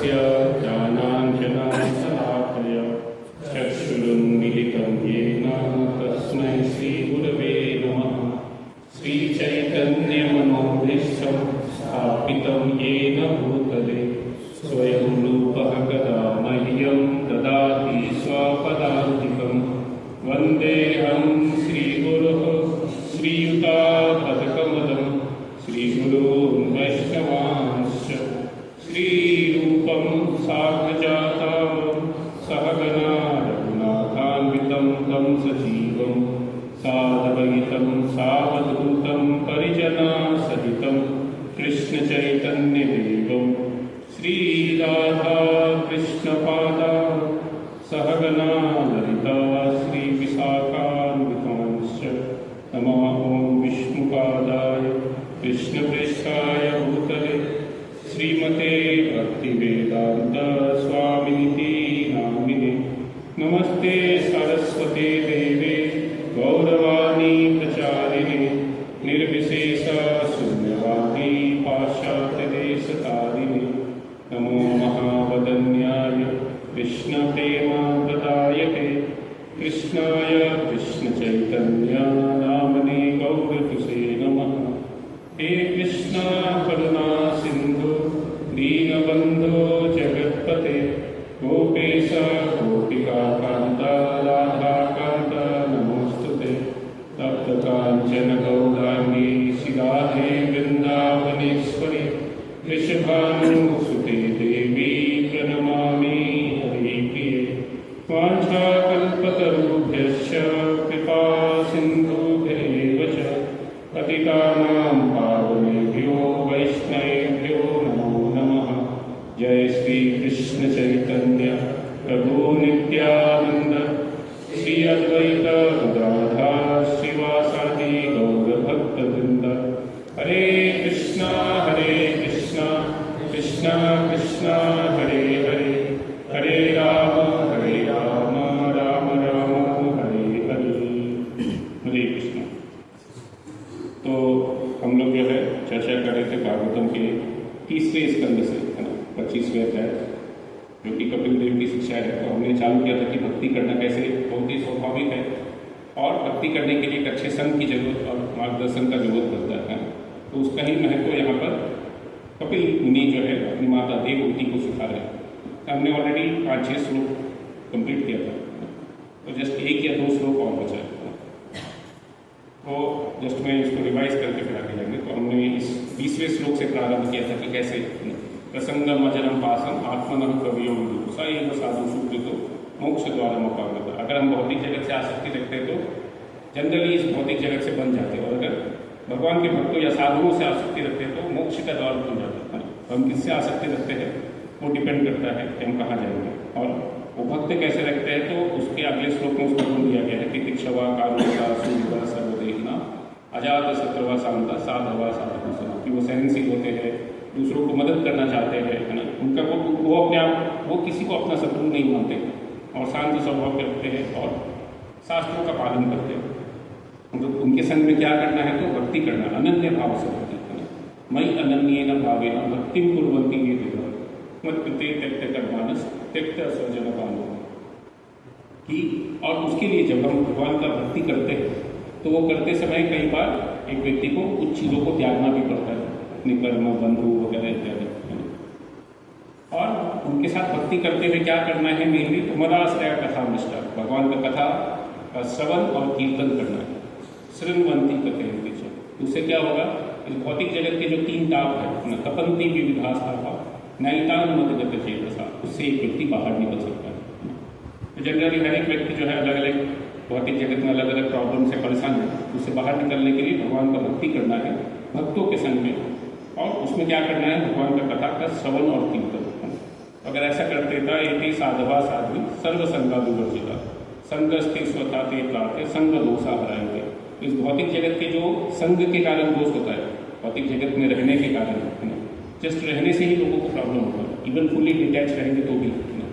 तस्य ज्ञानाञ्जनशलाकया चक्षुरुन्मीलितं येन तस्मै श्रीगुरवे नमः। श्रीचैतन्यमनोभीष्टं स्थापितं येन भूतले स्वयं रूपः कदा मह्यं ददाति स्वपदान्तिकं। वन्देऽहं श्रीगुरुः श्रीयुतापदकमलं श्रीगुरून् वैष्णवांश्च श्रीरूपं साग्रजातं सहगना रघुनाथान्वितं तं सजीवं साद्वैतं सावधूतं परिजनसहितं कृष्णचैतन्यदेवं श्रीराधा कृष्णपादा सहगना ललिता श्रीविशाखान्वितांश्च। नमो ॐ विष्णुपादाय कृष्णप्रेष्ठाय भूतले श्रीमते भक्तिवेदान्त स्वामिनिति नामिने। नमस्ते सरस्वते देवे गौरवाणी प्रचारिणे निर्विशेष शून्यवादी पाश्चात्यदेशतारिणे। नमो महावदन्याय कृष्णप्रेमप्रदायते कृष्णाय कृष्णचैतन्य नामने गौरतुसे नमः। हे कृष्णा करुणा सिन्धु दीनबन्धो जगत्पते गोपेश गोपिकान्त राधाकान्त नमोऽस्तुते। तप्तकाञ्चन गौराङ्गी शिराधे वृन्दावनेश्वरी वृषभानुसुते देवी प्रणमामि हरिप्रिये। वाञ्छाकल्पतरुभ्यश्च कृपा सिन्धुभ्यैव च पतितानां पावनेभ्यो वैष्णवेभ्यो नमो नमः। जय श्री कृष्ण चैतन्य प्रभु नित्यानंद श्री अद्वैत गदाधर श्रीवासादि गौरभक्तवृंद। हरे कृष्णा कृष्णा कृष्णा हरे हरे हरे राम राम राम हरे हरे। हरे कृष्ण। तो हम लोग जो है चर्चा कर रहे थे भागवतम के 30वें स्कंद से, है ना, 25वें अध्याय, जो कि कपिल देव की शिक्षा है। तो हमने चालू किया था कि भक्ति करना कैसे बहुत ही स्वाभाविक है और भक्ति करने के लिए एक अच्छे संग की जरूरत और मार्गदर्शन का जरूरत पड़ता है। तो उसका ही महत्व यहाँ पर कपिल मुनि जो है अपनी माता देवहूति को सिखा रहे हैं। हमने ऑलरेडी 5-6 श्लोक कंप्लीट किया था, तो जस्ट 1 या 2 श्लोक और बचा है। तो जस्ट मैं इसको रिवाइज करके फिर आगे जाएंगे। तो हमने इस 20वें श्लोक से प्रारंभ किया था कि कैसे प्रसंगम अजरम पासम आत्मनः कवियो विदुः स एव साधु सुकृतो मोक्ष द्वारम अपागत। अगर हम भौतिक जगत से आसक्ति रखते हैं तो जनरली इस भौतिक जगत से बन जाते हैं, और अगर भगवान के भक्तों या साधुओं से आसक्ति रखते हैं तो मोक्ष का द्वार खुल जाता है। हम किससे आसक्ति रखते हैं वो डिपेंड करता है कि हम कहाँ जाएंगे, और वो भक्त कैसे रखते हैं। तो उसके अगले श्लोक में उसका गुण दिया गया है कि तिक्षवा कारुणिका सूर्यवा सर्वदेहिना अजात शत्रुवा शांता साधवा साधुसना, कि वो सहनशील होते हैं, दूसरों को मदद करना चाहते हैं, है ना, उनका वो अपने आप वो किसी को अपना शत्रु नहीं मानते और शांत स्वभाव के रखते हैं और शास्त्रों का पालन करते हैं। तो उनके संग में क्या करना है, तो भक्ति करना, अनन्य भाव से भक्ति करना। मई अनन्येन भावेन भक्तिं कुर्वन्ति ये देवा मत्कृते त्यक्त कर्माणस त्यक्त स्वजन बांधव की। और उसके लिए जब हम भगवान का भक्ति करते हैं तो वो करते समय कई बार एक व्यक्ति को कुछ चीज़ों को त्यागना भी पड़ता है, अपने कर्म बंधु वगैरह इत्यादि। और उनके साथ भक्ति करते हुए क्या करना है, मेनली मदाश्रय कथा निष्ठा, भगवान का कथा श्रवण और कीर्तन करना है। श्रृण्वन्ति कथयन्ति च। उससे क्या होगा, इस भौतिक जगत के जो 3 ताप है न तपन्ति विविधास्तापा नैतान मतगत चेतसा, उससे एक व्यक्ति बाहर निकल सकता है। तो जनरली हर एक व्यक्ति जो है अलग अलग भौतिक जगत में अलग अलग प्रॉब्लम से परेशान है। उससे बाहर निकलने के लिए भगवान का भक्ति करना है भक्तों के संग में, और उसमें क्या करना है, भगवान का कथा का श्रवण और कीर्तन। अगर ऐसा करते था ये साधवा साध्वी सर्वसंगा विवर्जिता संगस्ते स्वता ते प्राप्त संग दोषा हराएंगे। इस भौतिक जगत के जो संग के कारण दोष होता है, भौतिक जगत में रहने के कारण, है ना, जस्ट रहने से ही लोगों को प्रॉब्लम होता है, इवन फुली डिटैच रहेंगे तो भी, है ना।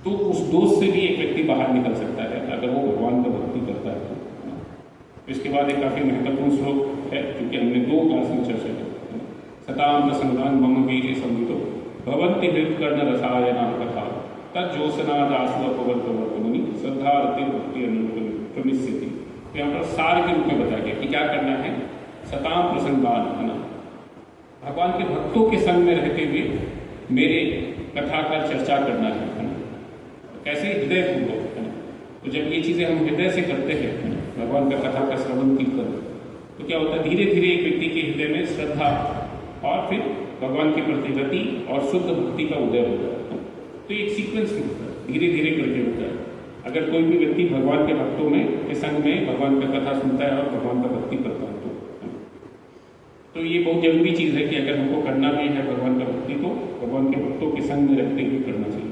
तो उस दोष से भी एक व्यक्ति बाहर निकल सकता है अगर वो भगवान का भक्ति करता है। इसके बाद एक काफ़ी महत्वपूर्ण श्लोक है क्योंकि हमने 2 क्लास में चर्चा की। सताम प्रसंगान मम वीर संवितो भवन्ति हृत्कर्ण रसायना कथा तज्जोत्स्नादासुअपवर्तवर्तमनि श्रद्धारति भक्ति अनुप्रमिष्यति। यहाँ पर सार के रूप में बताया गया कि क्या करना है। सताम प्रसंगान, है ना, भगवान के भक्तों के संग में रहते हुए मेरे कथा का चर्चा करना है ना। कैसे? हृदय पूर्वक, है ना। तो जब ये चीज़ें हम हृदय से करते हैं, भगवान का कथा का श्रवण कीर्तन, तो क्या होता है, धीरे धीरे एक व्यक्ति के हृदय में श्रद्धा और फिर भगवान के प्रति रति और शुद्ध भक्ति का उदय होता है। तो एक सीक्वेंस में होता है, धीरे धीरे करके होता है। अगर कोई भी व्यक्ति भगवान के भक्तों में के संग में भगवान का कथा सुनता है और भगवान का भक्ति करता है तो ये बहुत जरूरी चीज़ है कि अगर हमको करना भी है भगवान का भक्ति, तो भगवान के भक्तों के संग में रहते हुए करना चाहिए।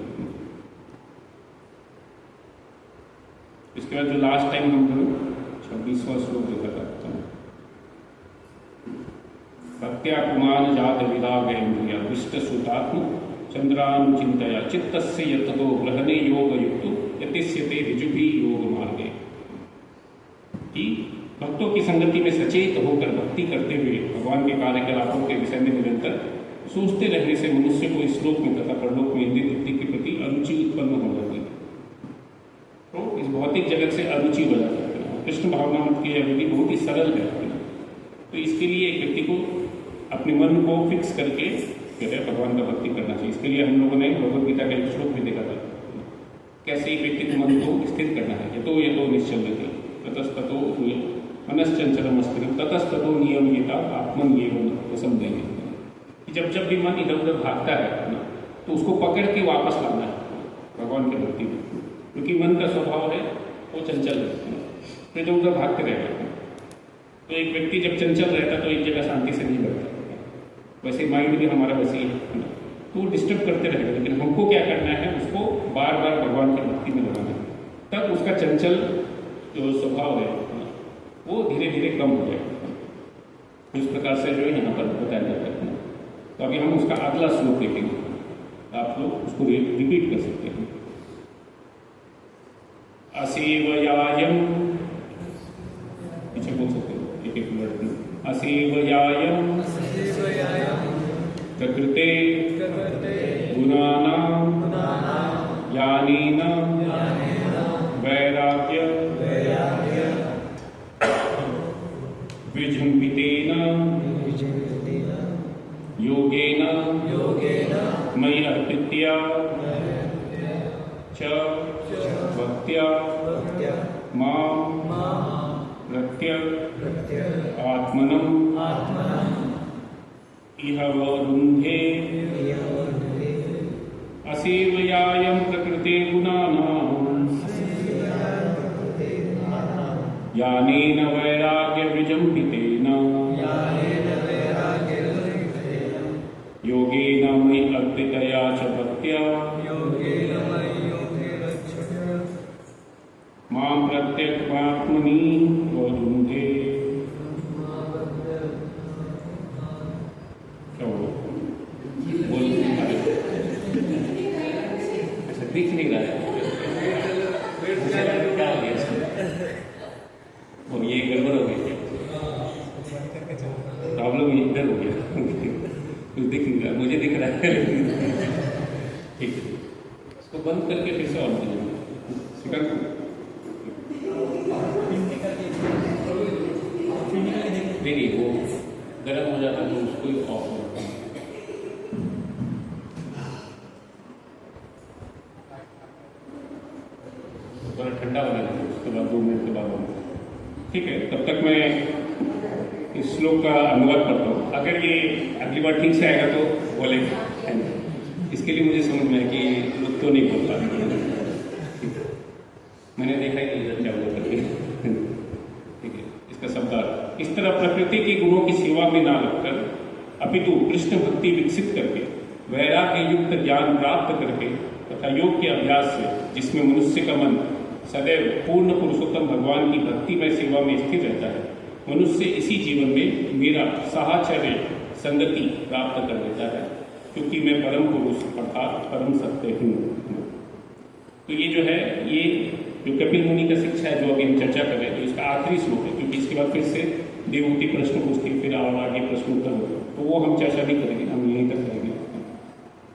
इसके बाद जो लास्ट टाइम हम 26वां श्लोक देखा था, भक्त्या पुमान जात विरागेन्द्रिया विष्ट सुतात्म चंद्रानुचिंतया चित्तस्य यततो ग्रहणे योग युक्तो यतिष्यते ऋजुभि योग मार्गे। कि भक्तों की संगति में सचेत होकर भक्ति करते हुए भगवान के कार्यकलापों के विषय में निरंतर सोचते रहने से मनुष्य को इस श्लोक में तथा परलोक में इंद्रिय तृप्ति के प्रति अरुचि उत्पन्न हो जाती है। तो इस भौतिक जगत से अरुचि हो जाती है। कृष्ण भावना की अवधि बहुत ही सरल है। तो इसके लिए एक व्यक्ति को अपने मन को फिक्स करके भगवान का भक्ति करना चाहिए। इसके लिए हम लोगों ने भगवद गीता का एक श्लोक भी देखा था, कैसे एक व्यक्ति को मन को स्थिर करना है। ये तो निश्चल रहती ततस्ततो मनश्चंचलमस्थिर ततस्ततो नियमिता आत्मन ये समझेंगे कि जब जब भी मन इधर उधर भागता है ना, तो उसको पकड़ के वापस लाना है भगवान की भक्ति में, क्योंकि मन का स्वभाव है वो चंचल है, तो इधर उधर भागते रहेगा। तो एक व्यक्ति जब चंचल रहता तो एक जगह शांति से नहीं बैठता। वैसे माइंड भी हमारा वैसे ही है, तो डिस्टर्ब करते रहेगा। लेकिन हमको क्या करना है, उसको बार बार भगवान की भक्ति में लगाना है, तब उसका चंचल जो स्वभाव है वो धीरे धीरे कम हो जाएगा। इस प्रकार से जो है यहाँ पर बताया जाता है। तो अभी हम उसका अगला श्लोक देखेंगे, आप लोग उसको रिपीट कर सकते हैं। असेवयायम, पीछे बोल सकते हो एक एक वर्ड में। असेवयायम प्रकृते गुणानां ज्ञानेन वैराग्य विजृंभितेन योगेन मयि अर्पित्या च भक्त्या मां प्रत्य आत्मनं इह वरुन्धे। असेवयायं प्रकृते गुणानां ज्ञानेन वैराग्य विजृंभितेन योगेन मयि अर्पितया च भक्त्या मां प्रत्यक्षात्मनि वरुन्धे। दिख नहीं रहा है, और ये गड़बड़ हो गई, प्रॉब्लम इधर हो गया, कुछ दिख नहीं रहा, मुझे दिख रहा है। ठीक है, इसको बंद करके फिर से ऑन कीजिए। नहीं, वो गर्म हो जाता है तो उसको ही ऑफ करता है। थोड़ा ठंडा होने दें, उसके बाद 2 मिनट के बाद बंद। ठीक है, तब तक मैं इस श्लोक का अनुवाद करता हूँ। अगर ये अगली बार ठीक से आएगा तो बोलेंगे, इसके लिए मुझे समझ में है कि लोग तो नहीं बोल पा रहे। मैंने देखा कि इधर क्या होगा करके। ठीक है, इसका शब्दार्थ, इस तरह प्रकृति के गुणों की सेवा में ना लगकर अपितु कृष्ण भक्ति विकसित करके वैराग्य युक्त ज्ञान प्राप्त करके तथा योग के अभ्यास से जिसमें मनुष्य का मन सदैव पूर्ण पुरुषोत्तम भगवान की भक्तिमय सेवा में स्थित रहता है, मनुष्य इसी जीवन में मेरा साहचर्य संगति प्राप्त कर लेता है, क्योंकि मैं परम पुरुष अर्थात परम सत्य हूँ। तो ये जो है, ये जो कपिल मुनि का शिक्षा है जो अभी हम चर्चा कर रहे हैं, तो इसका आखिरी श्लोक है, क्योंकि इसके बाद फिर से देवहूति प्रश्न पूछती, फिर और आगे प्रश्न उत्तर होगा, तो वो हम चर्चा नहीं करेंगे, हम यहीं तक करेंगे।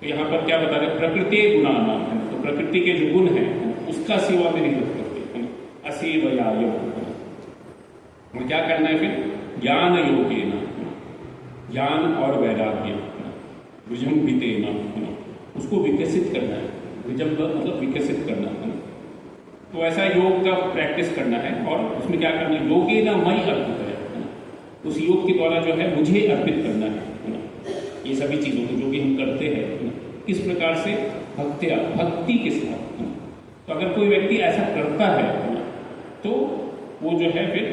तो यहाँ पर क्या बता रहे, प्रकृति गुणानाम है, तो प्रकृति के जो गुण हैं उसका सेवा में निवृत्त करते हैं, असेवया योग। और क्या करना है फिर, ज्ञान योगेन, ज्ञान और वैराग्य, विजृंभितेन, उसको विकसित करना है, विजंभ मतलब विकसित करना है। तो ऐसा योग का प्रैक्टिस करना है और उसमें क्या करना है, योगेन मयि अर्पित है, उस योग के द्वारा जो है मुझे अर्पित करना है ये सभी चीज़ों को जो भी हम करते हैं, किस प्रकार से, भक्तिया, भक्ति के साथ। तो अगर कोई व्यक्ति ऐसा करता है तो वो जो है फिर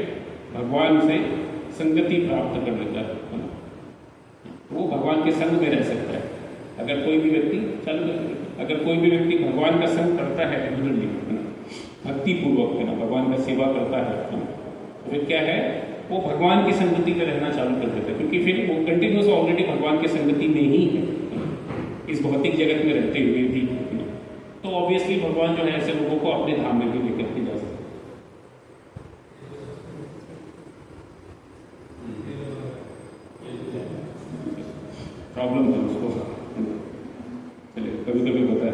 भगवान से संगति प्राप्त कर लेता है, वो भगवान के संग में रह सकता है। अगर कोई भी व्यक्ति अगर कोई भी व्यक्ति भगवान का संग करता है रेगुलरली, भक्ति पूर्वक भगवान का सेवा करता है, तो फिर क्या है, वो भगवान की संगति में रहना चालू कर देता है, क्योंकि फिर वो कंटिन्यूस ऑलरेडी भगवान की संगति में ही है इस भौतिक जगत में रहते हुए भी। तो ऑब्वियसली भगवान जो है ऐसे लोगों को अपने धाम में भी लेकर के जा सकते हैं। प्रॉब्लम है उसको, चलिए कभी कभी होता है,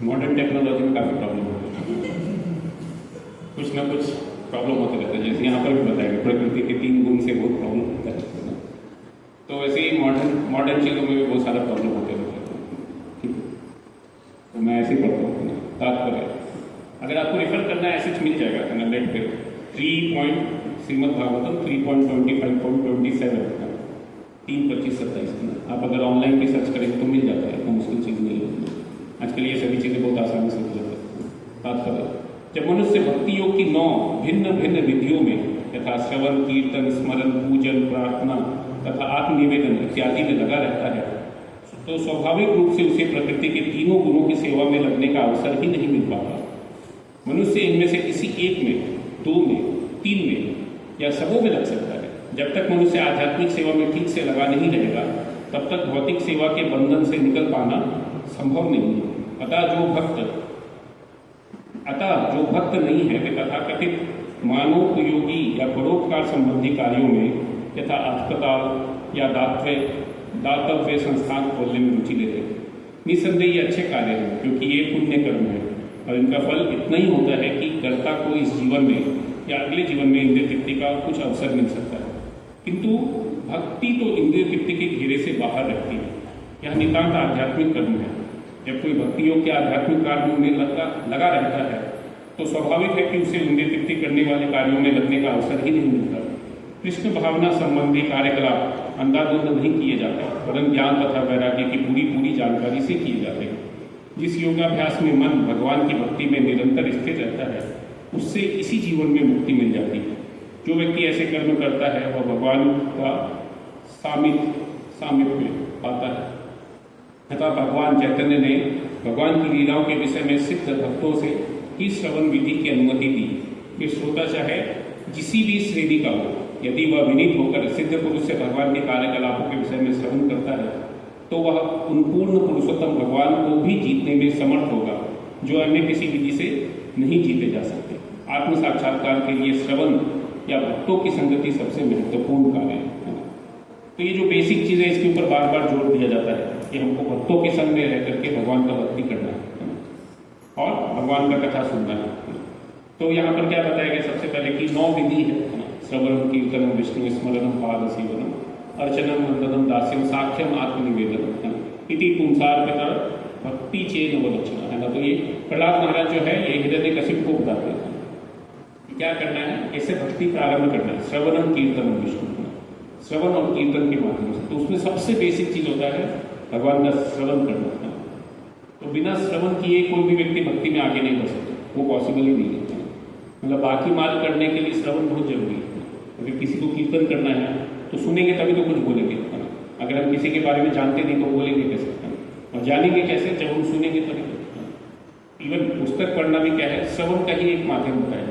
मॉडर्न टेक्नोलॉजी में काफ़ी प्रॉब्लम होता है, कुछ ना कुछ प्रॉब्लम होते रहता है। जैसे यहाँ पर भी बताया प्रकृति के 3 गुण से बहुत प्रॉब्लम होता है, तो वैसे ही मॉडर्न चीज़ों में भी बहुत सारा प्रॉब्लम होते रहते हैं। ठीक है, तो मैं ऐसे ही पढ़ता हूँ, तात्पर्य अगर आपको रेफर करना है ऐसे मिल जाएगा ना नेट पे, 3.श्रीमद्भागवतम 3.25.27 3:25-27। आप अगर ऑनलाइन भी सर्च करेंगे तो मिल जाता है, इतना मुश्किल चीज़ नहीं है। आजकल ये सभी चीज़ें बहुत आसानी से मिल जाती है। तात्पर्य, जब मनुष्य भक्ति योग की 9 भिन्न भिन्न विधियों में यथा श्रवण, कीर्तन, स्मरण, पूजन, प्रार्थना तथा आत्मनिवेदन इत्यादि में लगा रहता है, तो स्वाभाविक रूप से उसे प्रकृति के तीनों गुणों की सेवा में लगने का अवसर ही नहीं मिल पाता। मनुष्य इनमें से किसी एक में, 2 में, 3 में या सबों में लग सकता है। जब तक मनुष्य आध्यात्मिक सेवा में ठीक से लगा नहीं रहेगा, तब तक भौतिक सेवा के बंधन से निकल पाना संभव नहीं है। अतः जो भक्त नहीं है वे तथाकथित मानवोपयोगी या परोपकार संबंधी कार्यों में यथा अस्पताल या दातव्य संस्थान खोलने में रुचि लेते हैं। निसंदेह ये अच्छे कार्य हैं, क्योंकि ये पुण्य कर्म है और इनका फल इतना ही होता है कि कर्ता को इस जीवन में या अगले जीवन में इंद्रिय तृप्ति का कुछ अवसर मिल सकता है। किंतु भक्ति तो इंद्रिय तृप्ति के घेरे से बाहर रहती है, यह नितांत आध्यात्मिक कर्म है। जब कोई भक्ति योग के आध्यात्मिक कार्यों में लगा रहता है तो स्वाभाविक है कि उसे इंद्रिय तृप्ति करने वाले कार्यों में लगने का अवसर ही नहीं मिलता। कृष्ण भावना संबंधी कार्यकलाप अंधाधुंध नहीं किए जाते, परंतु ज्ञान तथा वैराग्य की पूरी जानकारी से किए जाते हैं। जिस योगाभ्यास में मन भगवान की भक्ति में निरंतर स्थिर रहता है, उससे इसी जीवन में मुक्ति मिल जाती है। जो व्यक्ति ऐसे कर्म करता है वह भगवान का सामिप्य पाता है। तथा भगवान चैतन्य ने भगवान की लीलाओं के विषय में सिद्ध भक्तों से ही श्रवण विधि की अनुमति दी कि श्रोता चाहे किसी भी श्रेणी का हो, यदि वह विनीत होकर सिद्ध पुरुष से भगवान के कार्यकलापों के विषय में श्रवण करता है तो वह उन पूर्ण पुरुषोत्तम भगवान को भी जीतने में समर्थ होगा, जो अन्य किसी विधि से नहीं जीते जा सकते। आत्म साक्षात्कार के लिए श्रवण या भक्तों की संगति सबसे महत्वपूर्ण कार्य है। तो ये जो बेसिक चीज़ है इसके ऊपर बार बार जोर दिया जाता है कि हमको भक्तों के संग में रह करके भगवान का भक्ति करना है और भगवान का कथा सुनना है। तो यहाँ पर क्या बताया गया, सबसे पहले कि 9 विधि है, श्रवणम, कीर्तनम, विष्णु स्मरणम, पाद सेवनम, अर्चनम, वंदनम, दास्यम, साख्यम, आत्मनिवेदनम इति पुंसार्पिता भक्ति चेन वलक्षण है ना। तो ये प्रहलाद महाराज जो है ये हिरण्यकशिप को बताते हैं क्या करना है, ऐसे भक्ति प्रारंभ करना है। श्रवणम, कीर्तनम, विष्णु, श्रवण और कीर्तन के माध्यम से। तो उसमें सबसे बेसिक चीज होता है भगवान का श्रवण करना। तो बिना श्रवण किए कोई भी व्यक्ति भक्ति में आगे नहीं बढ़ सकता, वो पॉसिबल ही नहीं है। मतलब बाकी मार्ग करने के लिए श्रवण बहुत जरूरी है। अगर किसी को कीर्तन करना है तो सुनेंगे तभी तो कुछ बोलेंगे। अगर हम किसी के बारे में जानते नहीं तो बोलेंगे कैसे, और जानेंगे कैसे, जब हम सुनेंगे तभी। इवन पुस्तक पढ़ना भी क्या है, श्रवण का ही एक माध्यम होता है।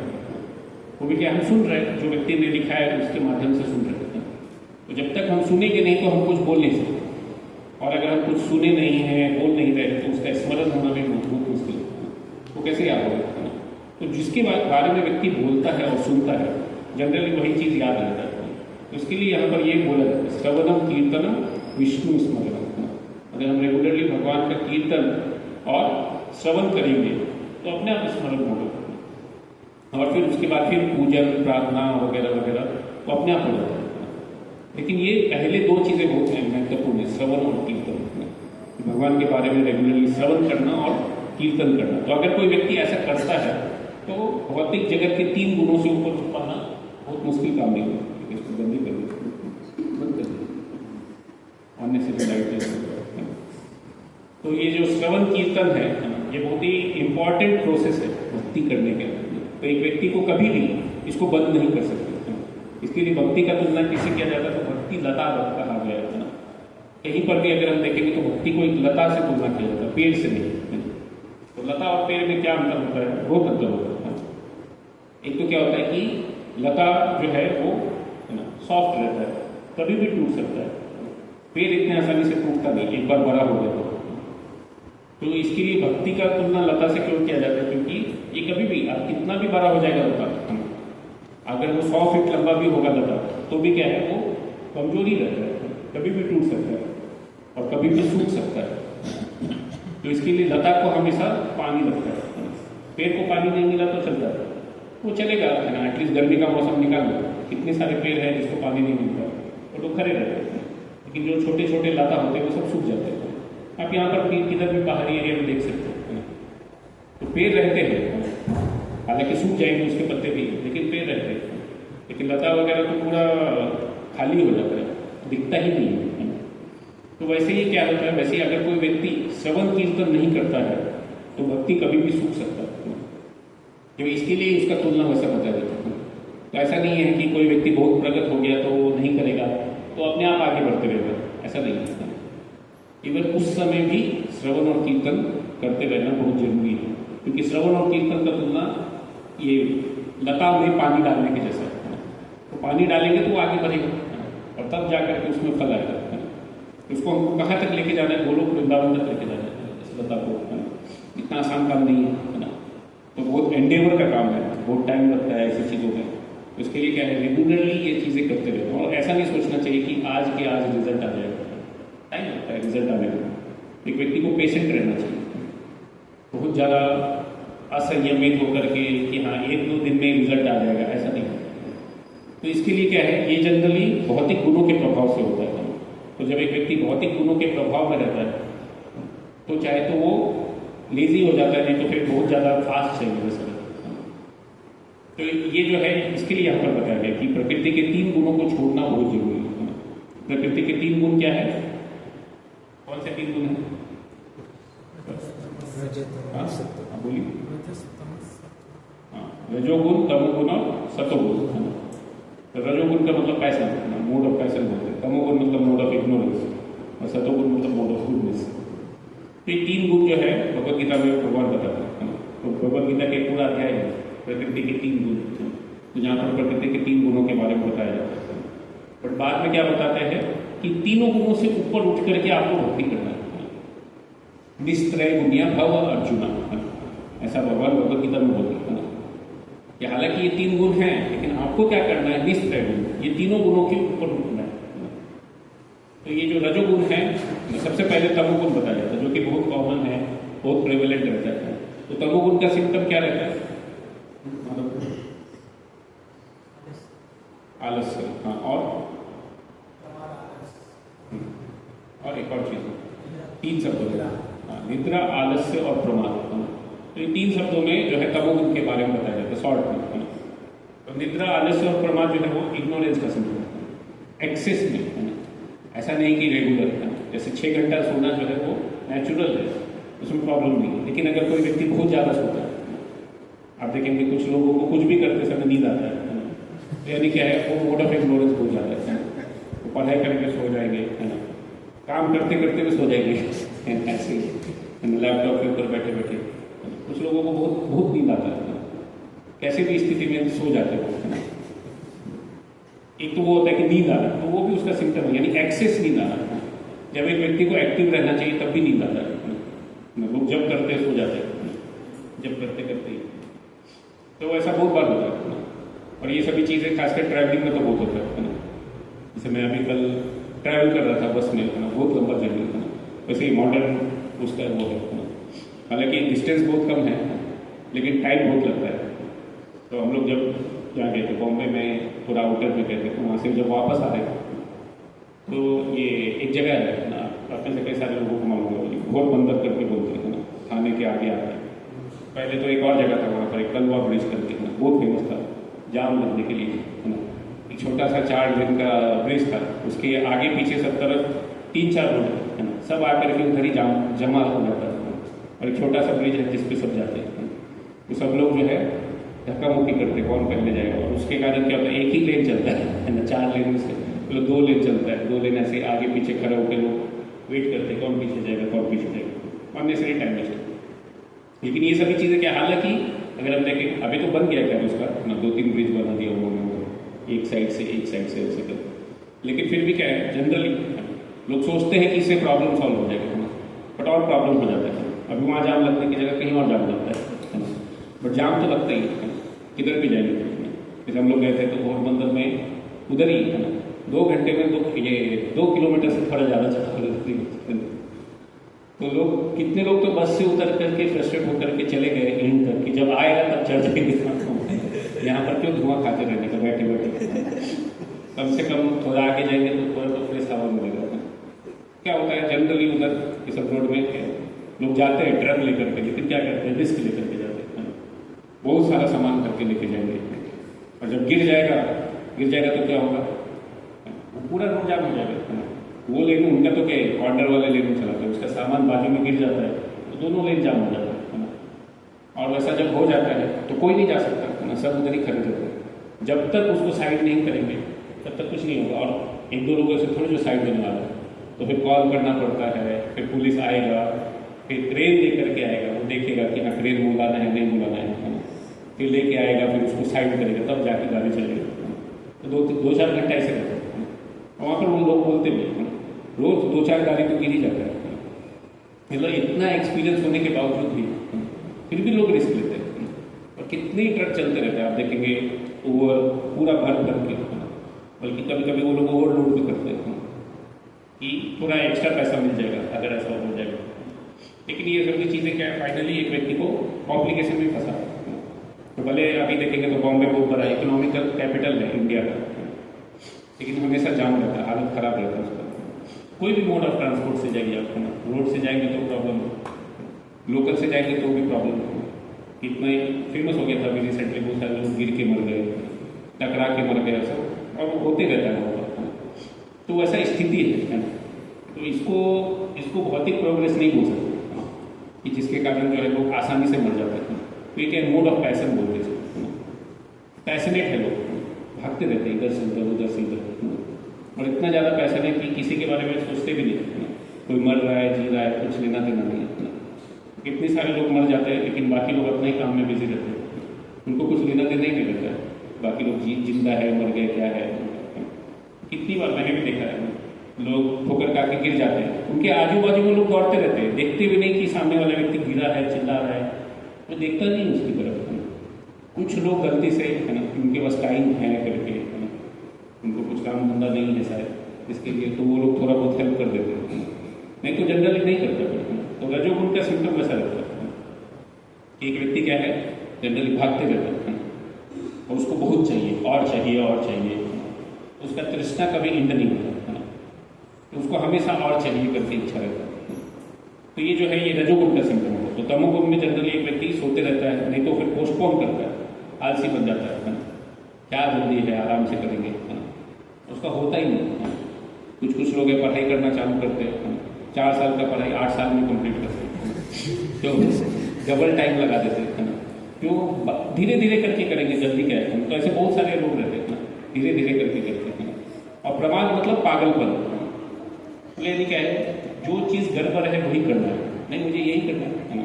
वो भी क्या, हम सुन रहे हैं, जो व्यक्ति ने लिखा है उसके माध्यम से सुन रहे हैं। तो जब तक हम सुनेंगे नहीं तो हम कुछ बोल नहीं सकते, और अगर हम कुछ सुने नहीं हैं, बोल नहीं रहे तो उसका स्मरण होना भी बहुत मुश्किल है। वो कैसे याद होगा। तो जिसके बारे में व्यक्ति बोलता है और सुनता है, जनरली वही चीज़ याद रहता है। तो इसके लिए यहाँ पर ये बोला जाता है श्रवणम, कीर्तनम, विष्णु स्मरणम। अगर हम रेगुलरली भगवान का कीर्तन और श्रवण करेंगे तो अपने आप स्मरण होगा, और फिर उसके बाद फिर पूजन प्रार्थना वगैरह वगैरह तो अपने आप हो जाता है। लेकिन ये पहले दो चीज़ें बहुत महत्वपूर्ण है, श्रवण और कीर्तन। भगवान के बारे में रेगुलरली श्रवण करना और कीर्तन करना। तो अगर कोई व्यक्ति ऐसा करता है तो भौतिक जगत के 3 गुणों से ऊपर उठ पाना बहुत मुश्किल काम नहीं है। इसको बंद कर तो ये जो श्रवण कीर्तन है ये बहुत ही इंपॉर्टेंट प्रोसेस है भक्ति करने के लिए। तो एक व्यक्ति को कभी भी इसको बंद नहीं कर सकते। इसके लिए भक्ति का तुलना किससे किया जाता है? तो भक्ति लता कहा गया है ना। कहीं पर भी अगर हम देखेंगे तो भक्ति को एक लता से तुलना किया जाता है, पेड़ से नहीं। तो लता और पेड़ में क्या अंतर होता है? बहुत अंतर होता है। एक तो क्या होता है कि लता जो है वो है ना सॉफ्ट रहता है, कभी भी टूट सकता है। पेड़ इतने आसानी से टूटता नहीं, एक बार बड़ा हो जाता है। तो इसके लिए भक्ति का तुलना लता से क्यों किया जाता है? क्योंकि ये कभी भी आप कितना भी बड़ा हो जाएगा लता, अगर वो 100 फीट लंबा भी होगा लता तो भी क्या है वो कमजोर ही रहता है, कभी भी टूट सकता है और कभी भी सूख सकता है। तो इसके लिए लता को हमेशा पानी लगता है। पेड़ को पानी नहीं मिला तो चलता है, वो चलेगा है ना, एटलीस्ट गर्मी का मौसम निकाल लो। कितने सारे पेड़ हैं जिसको पानी नहीं मिलता और वो खड़े रहते हैं, लेकिन जो छोटे छोटे लता होते हैं वो सब सूख जाते हैं। आप यहाँ पर किधर भी पहाड़ी एरिया में देख सकते हैं। तो पेड़ रहते हैं, हालांकि सूख जाएंगे उसके पत्ते भी, लेकिन पेड़ रहते हैं। लेकिन लता वगैरह तो पूरा खाली हो जाता है, दिखता ही नहीं है। तो वैसे ही क्या होता है, वैसे ही अगर कोई व्यक्ति श्रवण कीर्तन नहीं करता है तो भक्ति कभी भी सूख सकता है। जो इसके लिए उसका तुलना वैसा बता देता है। तो ऐसा नहीं है कि कोई व्यक्ति बहुत प्रगत हो गया तो वो नहीं करेगा तो अपने आप आगे बढ़ते रहेगा, ऐसा नहीं है। इवन उस समय भी श्रवण और कीर्तन करते रहना बहुत जरूरी है, क्योंकि श्रवण और कीर्तन का तुलना ये लता में पानी डालने के जैसा है। तो पानी डालेंगे तो वो आगे बढ़ेगा और तब जाकर के उसमें फल आएगा। उसको हमको कहाँ तक लेके जाना है? गोलोक वृंदावन तक लेके जाना है इस लता को, है ना। इतना आसान काम नहीं है ना। तो बहुत एंडेवर का काम है, बहुत टाइम लगता है ऐसी चीज़ों में। तो इसके लिए क्या है, रेगुलरली ये चीज़ें करते रहते हैं। और ऐसा नहीं सोचना चाहिए कि आज के आज रिजल्ट आ जाएगा, टाइम लगता है रिजल्ट आने में। एक व्यक्ति को पेशेंट रहना चाहिए, बहुत ज़्यादा असंयमित होकर के कि हाँ 1-2 दिन में रिजल्ट आ जाएगा, ऐसा नहीं। तो इसके लिए क्या है, ये जनरली भौतिक गुणों के प्रभाव से होता है। तो जब एक व्यक्ति भौतिक गुणों के प्रभाव में रहता है तो चाहे तो वो लेजी हो जाता है, नहीं तो फिर बहुत ज़्यादा फास्ट चाहिए सर। तो ये जो है इसके लिए यहाँ पर बताया गया कि प्रकृति के 3 गुणों को छोड़ना बहुत जरूरी है। प्रकृति के 3 गुण क्या है? कौन से 3 गुण हैं? बोलिए। हाँ, रजोगुण, तमोगुण और सतोगुण, है ना। तो रजोगुण का मतलब पैसन, मोड ऑफ पैसन बोलते हैं। तमोगुण मतलब मोड ऑफ इग्नोरेंस और सतोगुण मतलब मोड ऑफ गुडनेस। तो ये 3 गुण जो है भगवद गीता में भगवान बताते हैं। तो भगवद गीता के पूरा अध्याय है प्रकृति के 3 गुण, तो जहाँ पर प्रकृति के 3 गुणों के बारे में बताया जाता है। बट बाद में क्या बताते हैं कि तीनों गुणों से ऊपर उठ करके आपको भक्ति करना है। निस्त्रय गुणिया भव अर्जुना, ऐसा भगवान भगवद गीता में बोलते हैं ना कि हालांकि ये 3 गुण हैं, लेकिन आपको क्या करना है, निस्त्रय गुण, ये तीनों गुणों के ऊपर उठना है। तो ये जो रजोगुण है, सबसे पहले तमोगुण बताया जाता है, जो कि बहुत कॉमन है, बहुत प्रेवलेंट रहता है। तो तमोगुण का सिम्टम क्या रहता है? आलस्य, हाँ, और एक और चीज 3 शब्दों में, निद्रा, आलस्य और प्रमाद। तो ये 3 शब्दों में जो है तमोगुण के बारे में बताया जाता है शॉर्ट में। तो निद्रा, आलस्य और प्रमाद जो है वो इग्नोरेंस का सिम्टम है, एक्सेस में, है ना। ऐसा नहीं कि रेगुलर है, जैसे 6 घंटा सोना जो है वो नेचुरल है, उसमें प्रॉब्लम नहीं है। लेकिन अगर कोई व्यक्ति बहुत ज़्यादा सोता है, आप देखेंगे कुछ लोगों को कुछ भी करते समय नींद आता है ना, यानी क्या है, वो मोड ऑफ इग्नोरेंस हो जाता है। वो पढ़ाई करके सो जाएंगे, है ना, काम करते करते भी सो जाएंगे ऐसे लैपटॉप के ऊपर बैठे बैठे। कुछ लोगों को बहुत नींद आता है, कैसे भी स्थिति में सो जाते हैं। एक तो वो होता है कि नींद आना, तो वो भी उसका सिम्टम है, यानी एक्सेस नींद आना। जब एक व्यक्ति को एक्टिव रहना चाहिए तब भी नींद आता है। लोग जब करते सो जाते हैं, जब करते करते ही। तो ऐसा बहुत बार होता है। और ये सभी चीज़ें खासकर ट्रैवलिंग में तो बहुत होता है ना। जैसे मैं अभी कल ट्रैवल कर रहा था बस में, है ना, बहुत लंबा जर्नी था। वैसे ही मॉडर्न उसका वो है। हालांकि डिस्टेंस बहुत कम है लेकिन टाइम बहुत लगता है। तो हम लोग जब यहाँ गए थे बॉम्बे में, थोड़ा आउटर में गए थे, तो वहाँ से जब वापस आ रहे थे तो ये एक जगह है ना, अपने से कई सारे लोगों को मालूम है, बहुत बंदर करके बोलते हैं ना, थाने के आगे आते हैं। पहले तो एक और जगह था वहाँ पर, एक कलवा ब्रिज करके ना, बहुत फेमस था जाम लगने के लिए है ना। एक छोटा सा 4 लेन का ब्रिज था, उसके आगे पीछे सब तरफ 3-4 रोड है ना, सब आकर के उधर ही जमा हो जाता है। और एक छोटा सा ब्रिज है जिस पे सब जाते हैं, तो सब लोग जो है धक्का मुक्की करते, कौन पहले जाएगा। और उसके कारण क्या होता है, एक ही लेन चलता है ना, 4 लेन से मतलब 2 लेन चलता है, 2 लेन ऐसे आगे पीछे खड़े होकर लोग वेट करते कौन पीछे जाएगा, कौन पीछे जाएगा, अननेसरी टाइम वेस्ट। लेकिन ये सभी चीज़ें क्या, हालांकि अगर हम देखें अभी तो बन गया क्या उसका ना, 2-3 ब्रिज बना दिया उन्होंने, एक साइड से ऐसे कर। लेकिन फिर भी क्या है, जनरली लोग सोचते हैं कि इससे प्रॉब्लम सॉल्व हो जाएगा ना, बट और प्रॉब्लम हो जाता है। अभी वहाँ जाम लगने की जगह कहीं और जाम लगता है ना, बट जाम तो लगता ही है, किधर भी जाएंगे। जैसे हम लोग गए थे तो पोरबंदर में उधर ही है ना, 2 घंटे में 2 किलोमीटर से थोड़ा ज़्यादा चला। तो लोग, कितने लोग तो बस से उतर करके फ्रस्ट्रेट होकर के चले गए एंड तक कि जब आएगा तब चढ़ जाएंगे। यहाँ पर क्यों धुआं खाते रहने का बैठे बैठे, कम से कम थोड़ा आगे जाएंगे तो थोड़ा तो फ्रेश हवा मिलेगा। क्या होता है जनरली उधर ये सब रोड में लोग जाते हैं ट्रक लेकर के, लेकिन क्या करते हैं, रिस्क लेकर के जाते हैं, बहुत सारा सामान करके लेके जाएंगे। और जब गिर जाएगा तो क्या होगा, पूरा रोड जाम हो जाएगा। वो लेन उनका तो क्या कॉर्नर वाले लेन में चलाते हैं, उसका सामान बाजू में गिर जाता है तो दोनों लेन जाम हो जाता है ना। और वैसा जब हो जाता है तो कोई नहीं जा सकता है ना, सब उधर ही खड़े रहते हैं। जब तक उसको साइड नहीं करेंगे तब तक कुछ नहीं होगा। और 1-2 लोगों से थोड़ी जो साइड देने वाला है, तो फिर कॉल करना पड़ता है, फिर पुलिस आएगा, फिर क्रेन लेकर के आएगा, वो देखेगा कि हाँ क्रेन बुलाना है नहीं बुलाना है ना, फिर लेके आएगा, फिर उसको साइड करेगा, तब जाके गाड़ी चलेगी। तो 2-4 घंटे ऐसे रहते हैं। वहाँ पर वो लोग बोलते भी रोज 2-4 गाड़ी तो गिर ही जाता है। मतलब इतना एक्सपीरियंस होने के बावजूद भी फिर भी लोग रिस्क लेते हैं। और कितने ही ट्रक चलते रहते हैं, आप देखेंगे ओवर पूरा भर के, बल्कि कभी कभी वो लोग ओवरलोड भी करते हैं कि थोड़ा एक्स्ट्रा पैसा मिल जाएगा अगर ऐसा हो जाएगा। लेकिन ये सभी चीज़ें क्या है, फाइनली एक व्यक्ति को कॉम्प्लिकेशन में फंसा। तो भले अभी देखेंगे तो बॉम्बे बहुत बड़ा इकोनॉमिकल कैपिटल है इंडिया का, लेकिन हमेशा जाम रहता है, हालत खराब रहता है उसका। कोई भी मोड ऑफ ट्रांसपोर्ट से जाइए आप, रोड से जाएंगे तो प्रॉब्लम, लोकल से जाएंगे तो भी प्रॉब्लम। इतना ही फेमस हो गया था अभी रिसेंटली, बहुत सारे लोग गिर के मर गए, टकरा के मर गए, सब और होते रहता है वहाँ पर। तो वैसा स्थिति है ना। तो इसको भौतिक प्रोग्रेस नहीं बोल सकते कि जिसके कारण जो है लोग आसानी से मर जाते हैं। तो ये क्या मोड ऑफ पैसन बोलते हैं, पैशनेट है लोग, भागते रहते हैं इधर से उधर। और इतना ज़्यादा पैशन है कि किसी के बारे में सोचते भी नहीं, कोई मर रहा है जी रहा है कुछ लेना देना नहीं है। कितने सारे लोग मर जाते हैं लेकिन बाकी लोग अपने ही काम में बिजी रहते हैं, उनको कुछ लेना देना ही नहीं रहता है। बाकी लोग जिंदा है मर गए क्या है। कितनी बार मैंने भी देखा है, लोग ठोकर खा के गिर जाते हैं, उनके आजू बाजू में लोग दौड़ते रहते हैं, देखते भी नहीं कि सामने वाला व्यक्ति गिरा है चिल्ला रहा है, वो देखता नहीं उसकी तरफ। कुछ लोग गलती से है ना, उनके पास टाइम है करके है ना, उनको कुछ काम धंधा नहीं है शायद इसके लिए, तो वो लोग थोड़ा बहुत हेल्प कर देते हैं, नहीं तो जनरली नहीं करते। तो रजोगुण का सिम्टम वैसा रहता है कि एक व्यक्ति क्या है जनरली भागते रहता है और उसको बहुत चाहिए और चाहिए और चाहिए, उसका तृष्णा कभी इंड नहीं होता है ना, तो उसको हमेशा और चाहिए करके इच्छा रहता है। तो ये जो है ये रजोगुण का सिम्टम होता है। तो तमोगुण में जनरली एक व्यक्ति सोते रहता है, नहीं तो फिर पोस्टपोन करता है, आलसी बन जाता है ना, क्या जल्दी है आराम से करेंगे है ना, उसका होता ही नहीं है। कुछ लोग पढ़ाई करना चालू करते हैं, 4 साल का पढ़ाई 8 साल में कंप्लीट करते हैं, तो डबल टाइम लगा देते हैं ना, क्यों धीरे धीरे करके करेंगे जल्दी क्या है। तो ऐसे बहुत सारे लोग रहते हैं ना, धीरे धीरे करके करते हैं। और प्रमाद मतलब पागलपन, यानी क्या है जो चीज़ गड़बड़ है वही करना है, नहीं मुझे यही करना है ना,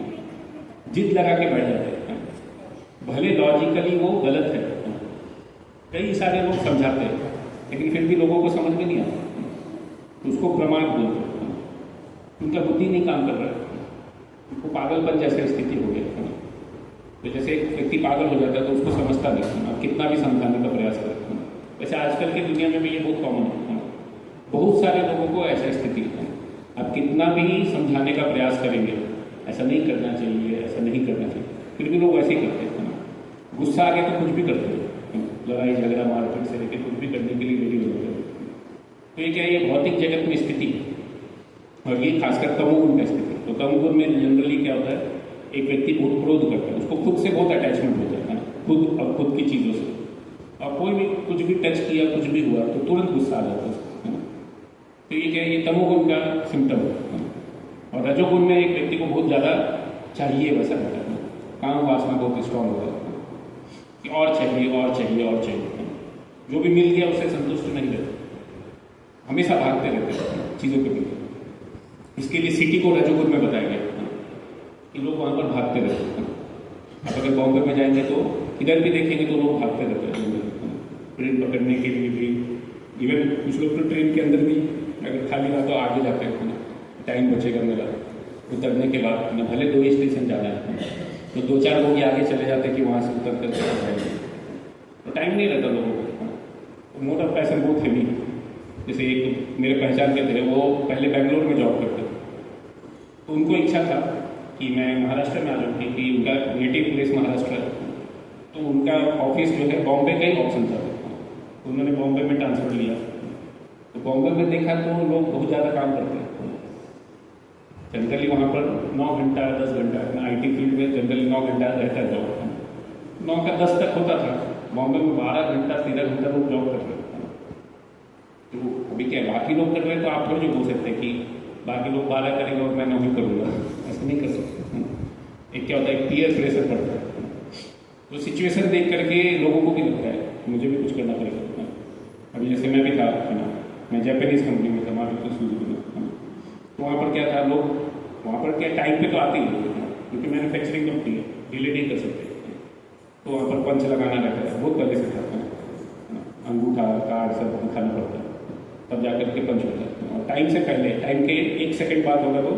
जिद लगा के बैठ जाते हैं, भले लॉजिकली वो गलत है। कई सारे लोग समझाते हैं लेकिन फिर भी लोगों को समझ में नहीं आता, उसको प्रमाद बोलते हैं, उनका बुद्धि नहीं काम कर रहा है, उनको पागलपन जैसी स्थिति हो गई है। तो जैसे एक व्यक्ति पागल हो जाता है तो उसको समझता नहीं, आप कितना भी समझाने का प्रयास करते हैं। वैसे आजकल की दुनिया में भी ये बहुत कॉमन है, बहुत सारे लोगों को ऐसा स्थिति है। आप कितना भी समझाने का प्रयास करेंगे, ऐसा नहीं करना चाहिए, ऐसा नहीं करना चाहिए, फिर भी लोग वैसे ही करते हैं ना। गुस्सा आ गया तो कुछ भी करते हैं, लड़ाई झगड़ा मारपीट से लेकर कुछ भी करने के लिए रेडी हो जाते हैं। तो ये क्या है, ये भौतिक जगत में स्थिति, और ये खासकर तमोगुण का स्थिति। तो तमोगुण में जनरली क्या होता है, एक व्यक्ति बहुत क्रोध करता है, उसको खुद से बहुत अटैचमेंट होता है ना, खुद और खुद की चीज़ों से। और कोई भी कुछ भी टच किया, कुछ भी हुआ तो तुरंत गुस्सा आ जाता है उसको, है ना। तो ये क्या है, ये तमोगुण का सिम्टम है। और रजोगुण में एक व्यक्ति को बहुत ज़्यादा चाहिए वैसा रहता है, काम वासना बहुत स्ट्रॉन्ग होता है कि और चाहिए और चाहिए और चाहिए, जो भी मिल गया उससे संतुष्ट नहीं रहते, हमेशा भागते रहते हैं चीज़ों के पीछे। इसके लिए सिटी को रजोगुण में बताया गया कि लोग वहाँ पर भागते रहते हैं। आप अगर बॉम्बे में जाएंगे तो इधर भी देखेंगे तो लोग भागते रहते हैं ट्रेन पकड़ने के लिए भी। इवन कुछ लोग तो ट्रेन के अंदर भी अगर खाली रहा तो आगे जाते हैं ना, टाइम बचेगा मेरा उतरने के बाद, मैं भले 2 स्टेशन जाना है तो 2-4 लोग आगे चले जाते हैं कि वहाँ से उतर कर जाएंगे, तो टाइम नहीं रहता लोगों को। तो मोड ऑफ पैसन बहुत हैवी। जैसे एक मेरे पहचान के थे, वो पहले बेंगलोर में जॉब करते थे, तो उनको इच्छा था कि मैं महाराष्ट्र में आ जाऊँ, क्योंकि उनका नेटिव प्लेस महाराष्ट्र है। तो उनका ऑफिस जो है बॉम्बे का ही ऑप्शन था, तो उन्होंने बॉम्बे में ट्रांसफर लिया। तो बॉम्बे में देखा तो लोग बहुत ज़्यादा काम करते हैं जनरली वहाँ पर 9 घंटा 10 घंटा, IT फील्ड में जनरली 9 घंटा रहता है जॉब, 9 का 10 तक होता था। बॉम्बे में 12 घंटा 13 घंटा लोग जॉब कर रहे हैं। तो अभी क्या बाकी लोग कर रहे हैं तो आप थोड़ी बोल सकते हैं कि बाकी लोग 12 करेंगे और मैं 9 ही करूँगा, ऐसा नहीं कर सकते। एक क्या होता है, पीयर प्रेशर पड़ता है। तो सिचुएशन देख करके लोगों को भी लगता है मुझे भी कुछ करना पड़ेगा। अभी जैसे मैं भी था ना, मैं जापानीज़ कंपनी में था, मारुति सुजुकी में। तो वहाँ पर क्या था, लोग वहाँ पर क्या टाइम पे तो आते ही लोग, क्योंकि मैन्युफैक्चरिंग कंपनी है, डिले नहीं कर सकते। तो वहाँ पर पंच लगाना रहता है, बहुत पहले से था, अंगूठा कार्ड सब दिखाना पड़ता है, तब जाकर के पंच होता है। और टाइम से पहले, टाइम के 1 सेकंड बाद होगा तो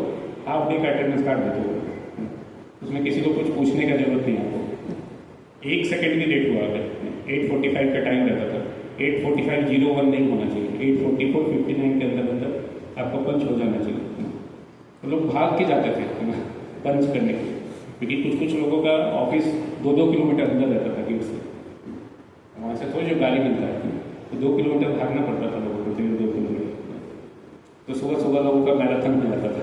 हाफ डे का अटेंडेंस कार्ड देते हो, उसमें किसी को कुछ पूछने का जरूरत नहीं आपको। 1 सेकंड भी लेट हुआ अगर 8:45 का टाइम रहता था, 8:45:01 नहीं होना चाहिए, 8:44:59 के अंदर अंदर आपको पंच हो जाना चाहिए। तो लोग भाग के जाते थे पंच करने के लिए, क्योंकि कुछ कुछ लोगों का ऑफिस 2-2 किलोमीटर अंदर रहता था गेट से, वहाँ से थोड़ी जो गाड़ी मिलता है तो 2 किलोमीटर भागना पड़ता था लोगों को, 2 किलोमीटर। तो सुबह सुबह लोगों का मैराथन हो जाता था,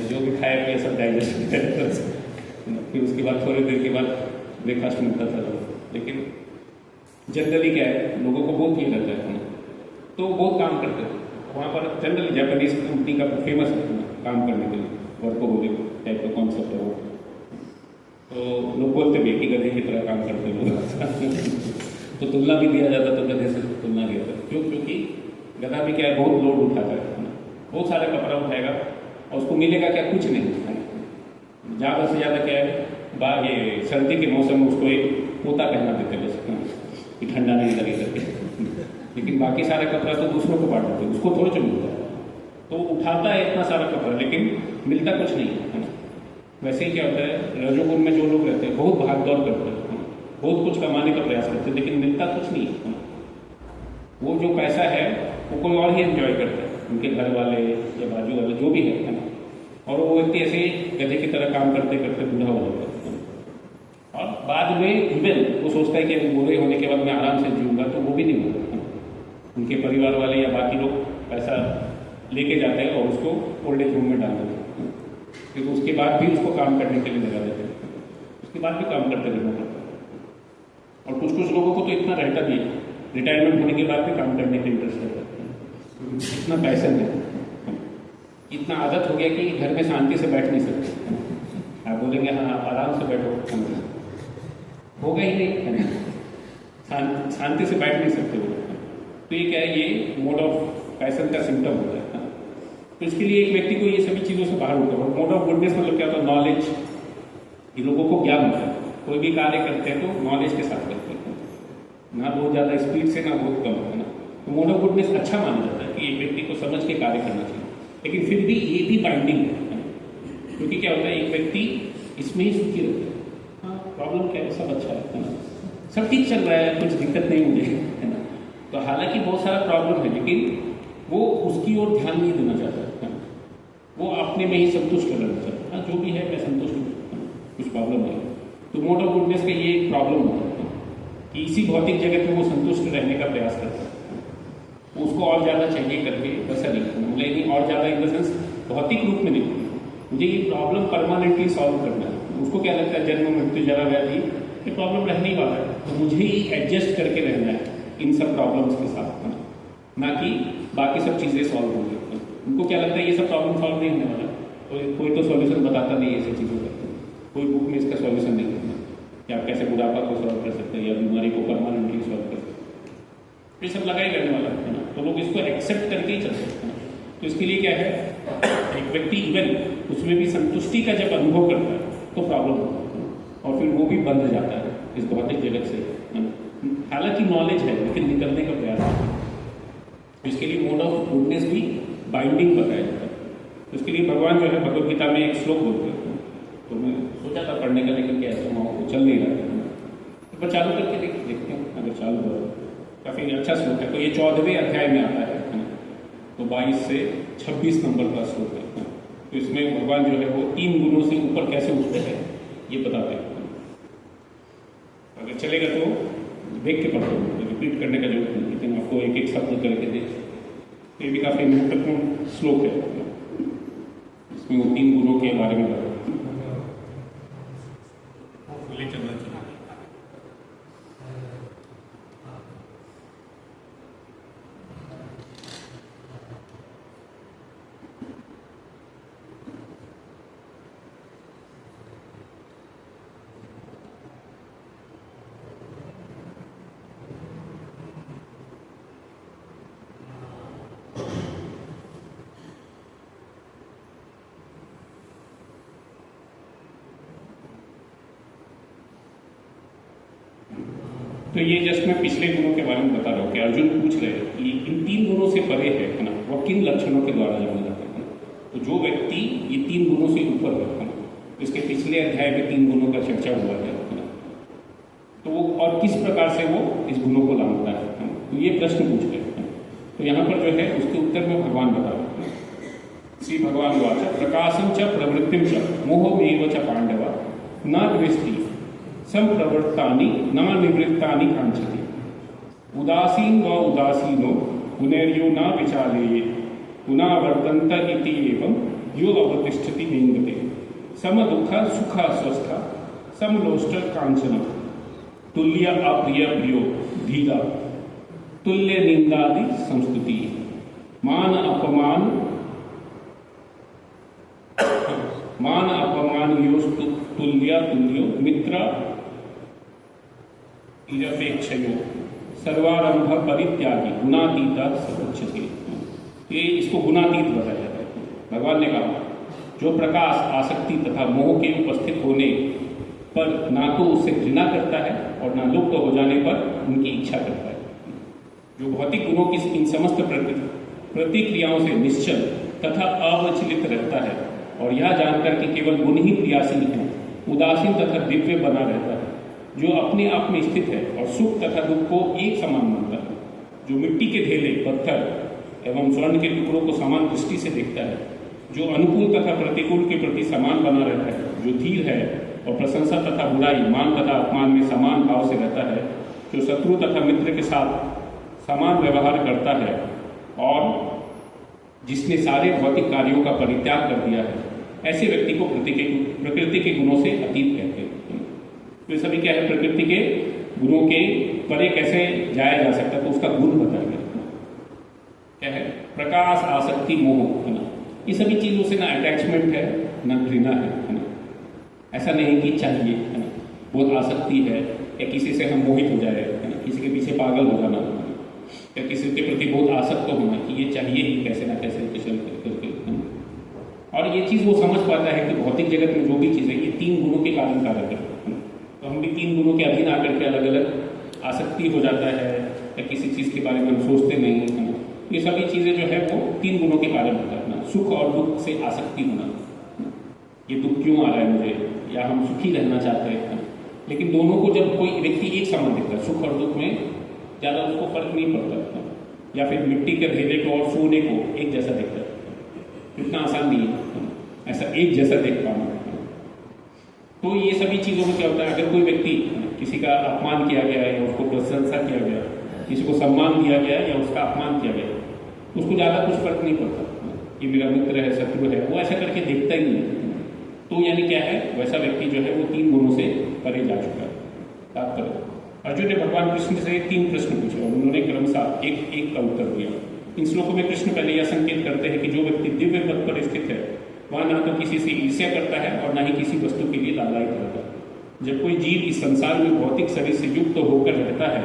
जो भी खाया पिया सब डाइजेस्ट करता था। फिर उसके बाद थोड़ी देर के बाद ब्रेकफास्ट मिलता था लोग। लेकिन जनरली क्या है, लोगों को बहुत ये रहता है, तो बहुत काम करते हैं वहाँ पर। जनरली जापानीज कंपनी का फेमस है काम करने के लिए, वर्कोहोलिक टाइप का कॉन्सेप्ट है वो। तो लोग बोलते भी कि गधे की तरह काम करते लोग तो तुलना भी दिया जाता, तो गधे से तुलना दिया जाता। क्यों? क्योंकि गधा भी क्या है, बहुत लोड उठाता है, बहुत सारा कपड़ा उठाएगा और उसको मिलेगा क्या, कुछ नहीं। ज़्यादा से ज़्यादा क्या है, ये सर्दी के मौसम में उसको एक पोता पहना देते हैं बस, कि ठंडा नहीं लगे करके। लेकिन बाकी सारा कपड़ा तो दूसरों को बांट देते हैं, उसको थोड़ा सा मिलता है। तो उठाता है इतना सारा कपड़ा, लेकिन मिलता कुछ नहीं है। वैसे ही क्या होता है, रजोगुण में जो लोग रहते हैं बहुत भाग दौड़ करते हैं, बहुत कुछ कमाने का प्रयास करते हैं, लेकिन मिलता कुछ नहीं है। वो जो पैसा है वो कोई और ही एंजॉय करता है, उनके घर वाले या बाजू वाले जो भी है ना। और वो व्यक्ति ऐसे ही गधे की तरह काम करते करते बूढ़ा हो जाता है, और बाद में इवन वो सोचता है कि बूढ़े होने के बाद मैं आराम से जीऊँगा, तो वो भी नहीं होता। उनके परिवार वाले या बाकी लोग पैसा लेके जाते हैं और उसको ओल्ड एज होम में डाल देते हैं, क्योंकि उसके बाद भी उसको काम करने के लिए लगा देते हैं, उसके बाद भी काम करते रहना पड़ता है। और कुछ कुछ लोगों को तो इतना रहता भी है, रिटायरमेंट होने के बाद भी काम करने का इंटरेस्ट रहता है, इतना पैसन है, इतना आदत हो गया कि घर में शांति से बैठ नहीं सकते। आप बोलेंगे हाँ आराम से बैठो, होगा ही नहीं, शांति से बैठ नहीं सकते वो। तो ये क्या है, ये मोड ऑफ पैसन का सिम्टम होता है। तो इसके लिए एक व्यक्ति को ये सभी चीज़ों से बाहर होता है। मोड ऑफ गुडनेस मतलब क्या होता है, नॉलेज। ये लोगों को ज्ञान होता है, कोई भी कार्य करते हैं तो नॉलेज के साथ करते हैं, ना बहुत ज़्यादा स्पीड से ना बहुत कम है ना। तो मोड ऑफ गुडनेस अच्छा माना जाता है कि एक व्यक्ति को समझ के कार्य करना चाहिए, लेकिन फिर भी ये भी बाइंडिंग है, क्योंकि क्या होता है, एक व्यक्ति इसमें ही सुखी रहता है। हाँ प्रॉब्लम क्या है, सब अच्छा है ना, सब ठीक चल रहा है, कुछ दिक्कत नहीं मुझे, है ना। तो हालांकि बहुत सारा प्रॉब्लम है, लेकिन वो उसकी ओर ध्यान नहीं देना चाहता है। वो अपने में ही संतुष्ट रहना चाहता है। हाँ, जो भी है मैं संतुष्ट हूँ, कुछ प्रॉब्लम नहीं। तो मोड ऑफ गुडनेस का ये एक प्रॉब्लम होता है कि इसी भौतिक जगत में वो संतुष्ट रहने का प्रयास करता है। उसको और ज़्यादा चाहिए करके वैसा नहीं, लेकिन और ज़्यादा इन द सेंस भौतिक रूप में नहीं। मुझे ये प्रॉब्लम परमानेंटली सॉल्व करना है। उसको क्या लगता है, जन्म मृत्यु जरा व्याधि ये प्रॉब्लम रहने ही वाला है, तो मुझे ही एडजस्ट करके रहना है इन सब प्रॉब्लम्स के साथ, ना कि बाकी सब चीज़ें सॉल्व होंगी। उनको क्या लगता है ये सब प्रॉब्लम सॉल्व नहीं होने वाला, कोई तो सॉल्यूशन बताता नहीं है ऐसी चीज़ों का, कोई बुक में इसका सॉल्यूशन नहीं करना कि आप कैसे बुढ़ापा को सॉल्व कर सकते हैं या बीमारी को परमानेंटली सॉल्व कर सकते हैं। ये सब लगा ही रहने वाला है ना, तो लोग इसको एक्सेप्ट करके ही चलते हैं। तो इसके लिए क्या है, एक व्यक्ति इवन उसमें भी संतुष्टि का जब अनुभव करता है तो प्रॉब्लम होता है और फिर वो भी बंध जाता है इस भौतिक जगत से। हालांकि नॉलेज है लेकिन निकलने का प्रयास है। इसके लिए मोड ऑफ गुडनेस भी बाइंडिंग बताया जाता है। तो इसके लिए भगवान जो है भगवद गीता में एक श्लोक बोलते हैं, तो मैं सोचा था पढ़ने का, लेकिन क्या ऐसा वो चल नहीं रहा है। तो चालू करके देखते हैं अगर चालू हो। काफ़ी अच्छा श्लोक है। तो ये 14वें अध्याय में आता है, तो 22 से 26 नंबर का श्लोक है। तो इसमें भगवान जो है वो 3 गुणों से ऊपर कैसे उठते हैं ये बताते हैं। अगर चलेगा तो देख के पढ़ो, रिपीट करने का जरूरत नहीं, लेकिन आपको एक एक शब्द करके दे। ये भी काफ़ी महत्वपूर्ण श्लोक है। इसमें वो 3 गुणों के बारे में बताते हैं। तो ये जस्ट मैं पिछले गुणों के बारे में बता रहा हूँ कि अर्जुन पूछ रहे हैं कि इन 3 गुणों से परे है ना, वह किन लक्षणों के द्वारा जाना जाता है। तो जो व्यक्ति ये 3 गुणों से ऊपर है ना, इसके पिछले अध्याय में 3 गुणों का चर्चा हुआ है ना, तो वो और किस प्रकार से वो इस गुणों को लांघता है, तो ये प्रश्न पूछ रहे हैं। तो यहाँ पर जो है उसके उत्तर में भगवान बता रहे हैं। श्री भगवान वाच प्रकाशम च प्रवृत्तिम च मोहमेव च पांडव न दृष्टि संप्रवृत्तानि न निवृत्तानि कांक्षति उदासीन व उदासीनो पुनर्यो न विचारेयेत् पुनः वर्तन्त इति एवं यो अवतिष्ठति निंदते सम दुःख सुख स्वस्थ समलोष्ट कांचन तुल्य अप्रिय प्रियो धीरा तुल्य निंदादि संस्तुति मान अपमान योस्तु तुल्य तुल्यो मित्र निरपेक्षयो सर्वारंभ परित्यागी गुणातीता समुच्यते। ये इसको गुणातीत बताया जाता है। भगवान ने कहा जो प्रकाश आसक्ति तथा मोह के उपस्थित होने पर ना तो उससे घृणा करता है और ना लुप्त हो जाने पर उनकी इच्छा करता है, जो भौतिक गुणों की इन समस्त प्रतिक्रियाओं से निश्चल तथा अविचलित रहता है और यह जानकर कि केवल गुण ही क्रियाशील हैं, उदासीन तथा दिव्य बना रहता है, जो अपने आप में स्थित है और सुख तथा दुख को एक समान मानता है, जो मिट्टी के ढेले पत्थर एवं स्वर्ण के टुकड़ों को समान दृष्टि से देखता है, जो अनुकूल तथा प्रतिकूल के प्रति समान बना रहता है, जो धीर है और प्रशंसा तथा बुराई मान तथा अपमान में समान भाव से रहता है, जो शत्रु तथा मित्र के साथ समान व्यवहार करता है और जिसने सारे भौतिक कार्यों का परित्याग कर दिया है, ऐसे व्यक्ति को प्रकृति के गुणों से अतीत कहते हैं। तो सभी क्या है, प्रकृति के गुणों के परे कैसे जाया जा सकता है, तो उसका गुण बताया गया क्या है, प्रकाश आसक्ति मोह है ना, ये सभी चीजों से ना अटैचमेंट है ना घृणा है ना। ऐसा नहीं कि चाहिए है ना, बहुत आसक्ति है या किसी से हम मोहित हो जाए है ना, किसी के पीछे पागल हो जाना या किसी के प्रति बहुत आसक्त होना कि ये चाहिए ही कैसे ना कैसे करके। और ये चीज़ वो समझ पाता है कि भौतिक जगत में जो भी चीज़ है ये 3 गुणों के कारण कार्य करता है। तो हम भी 3 गुणों के अधीन आकर के अलग अलग आसक्ति हो जाता है या किसी चीज़ के बारे में हम सोचते नहीं है ना। ये सभी चीज़ें जो है वो 3 गुणों के कारण होता है ना। सुख और दुख से आसक्ति होना, ये दुख क्यों आ रहा है मुझे, या हम सुखी रहना चाहते हैं। लेकिन दोनों को जब कोई व्यक्ति एक समान देखता है, सुख और दुख में ज़्यादा उसको फर्क नहीं पड़ता, या फिर मिट्टी के ढेले को और सोने को एक जैसा देखता है, इतना आसान नहीं है। ऐसा एक जैसा देख पाना। तो ये सभी चीज़ों में क्या होता है, अगर कोई व्यक्ति किसी का अपमान किया गया है या उसको प्रशंसा किया गया, किसी को सम्मान दिया गया या उसका अपमान किया गया, उसको ज़्यादा कुछ फर्क नहीं पड़ता, ये मेरा मित्र है, शत्रु है, वो ऐसा करके देखता ही नहीं। तो यानी क्या है, वैसा व्यक्ति जो है वो 3 गुणों से परे जा चुका है। तात्पर्य, अर्जुन ने भगवान कृष्ण से 3 प्रश्न पूछे और उन्होंने क्रमशः एक एक का उत्तर दिया। इन श्लोकों में कृष्ण पहले यह संकेत करते हैं कि जो व्यक्ति दिव्य पद पर स्थित है वह ना तो किसी से ईर्ष्या करता है और ना ही किसी वस्तु के लिए लालायित रहता है। जब कोई जीव इस संसार में भौतिक शरीर से युक्त होकर रहता है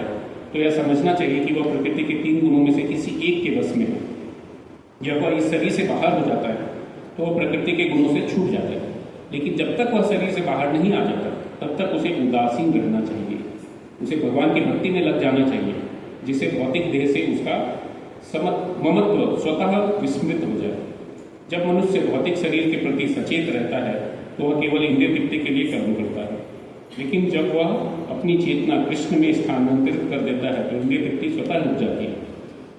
तो यह समझना चाहिए कि वह प्रकृति के 3 गुणों में से किसी एक के वश में है। जब वह इस शरीर से बाहर हो जाता है तो वह प्रकृति के गुणों से छूट जाता है, लेकिन जब तक वह शरीर से बाहर नहीं आ जाता तब तक उसे उदासीन रहना चाहिए, उसे भगवान की भक्ति में लग जाना चाहिए, जिससे भौतिक देह से उसका ममत्व स्वतः विस्मृत हो जाए। जब मनुष्य भौतिक शरीर के प्रति सचेत रहता है तो वह केवल इंद्रिय तृप्ति के लिए कर्म करता है, लेकिन जब वह अपनी चेतना कृष्ण में स्थानांतरित कर देता है तो इंद्रिय तृप्ति स्वतः रुक जाती है।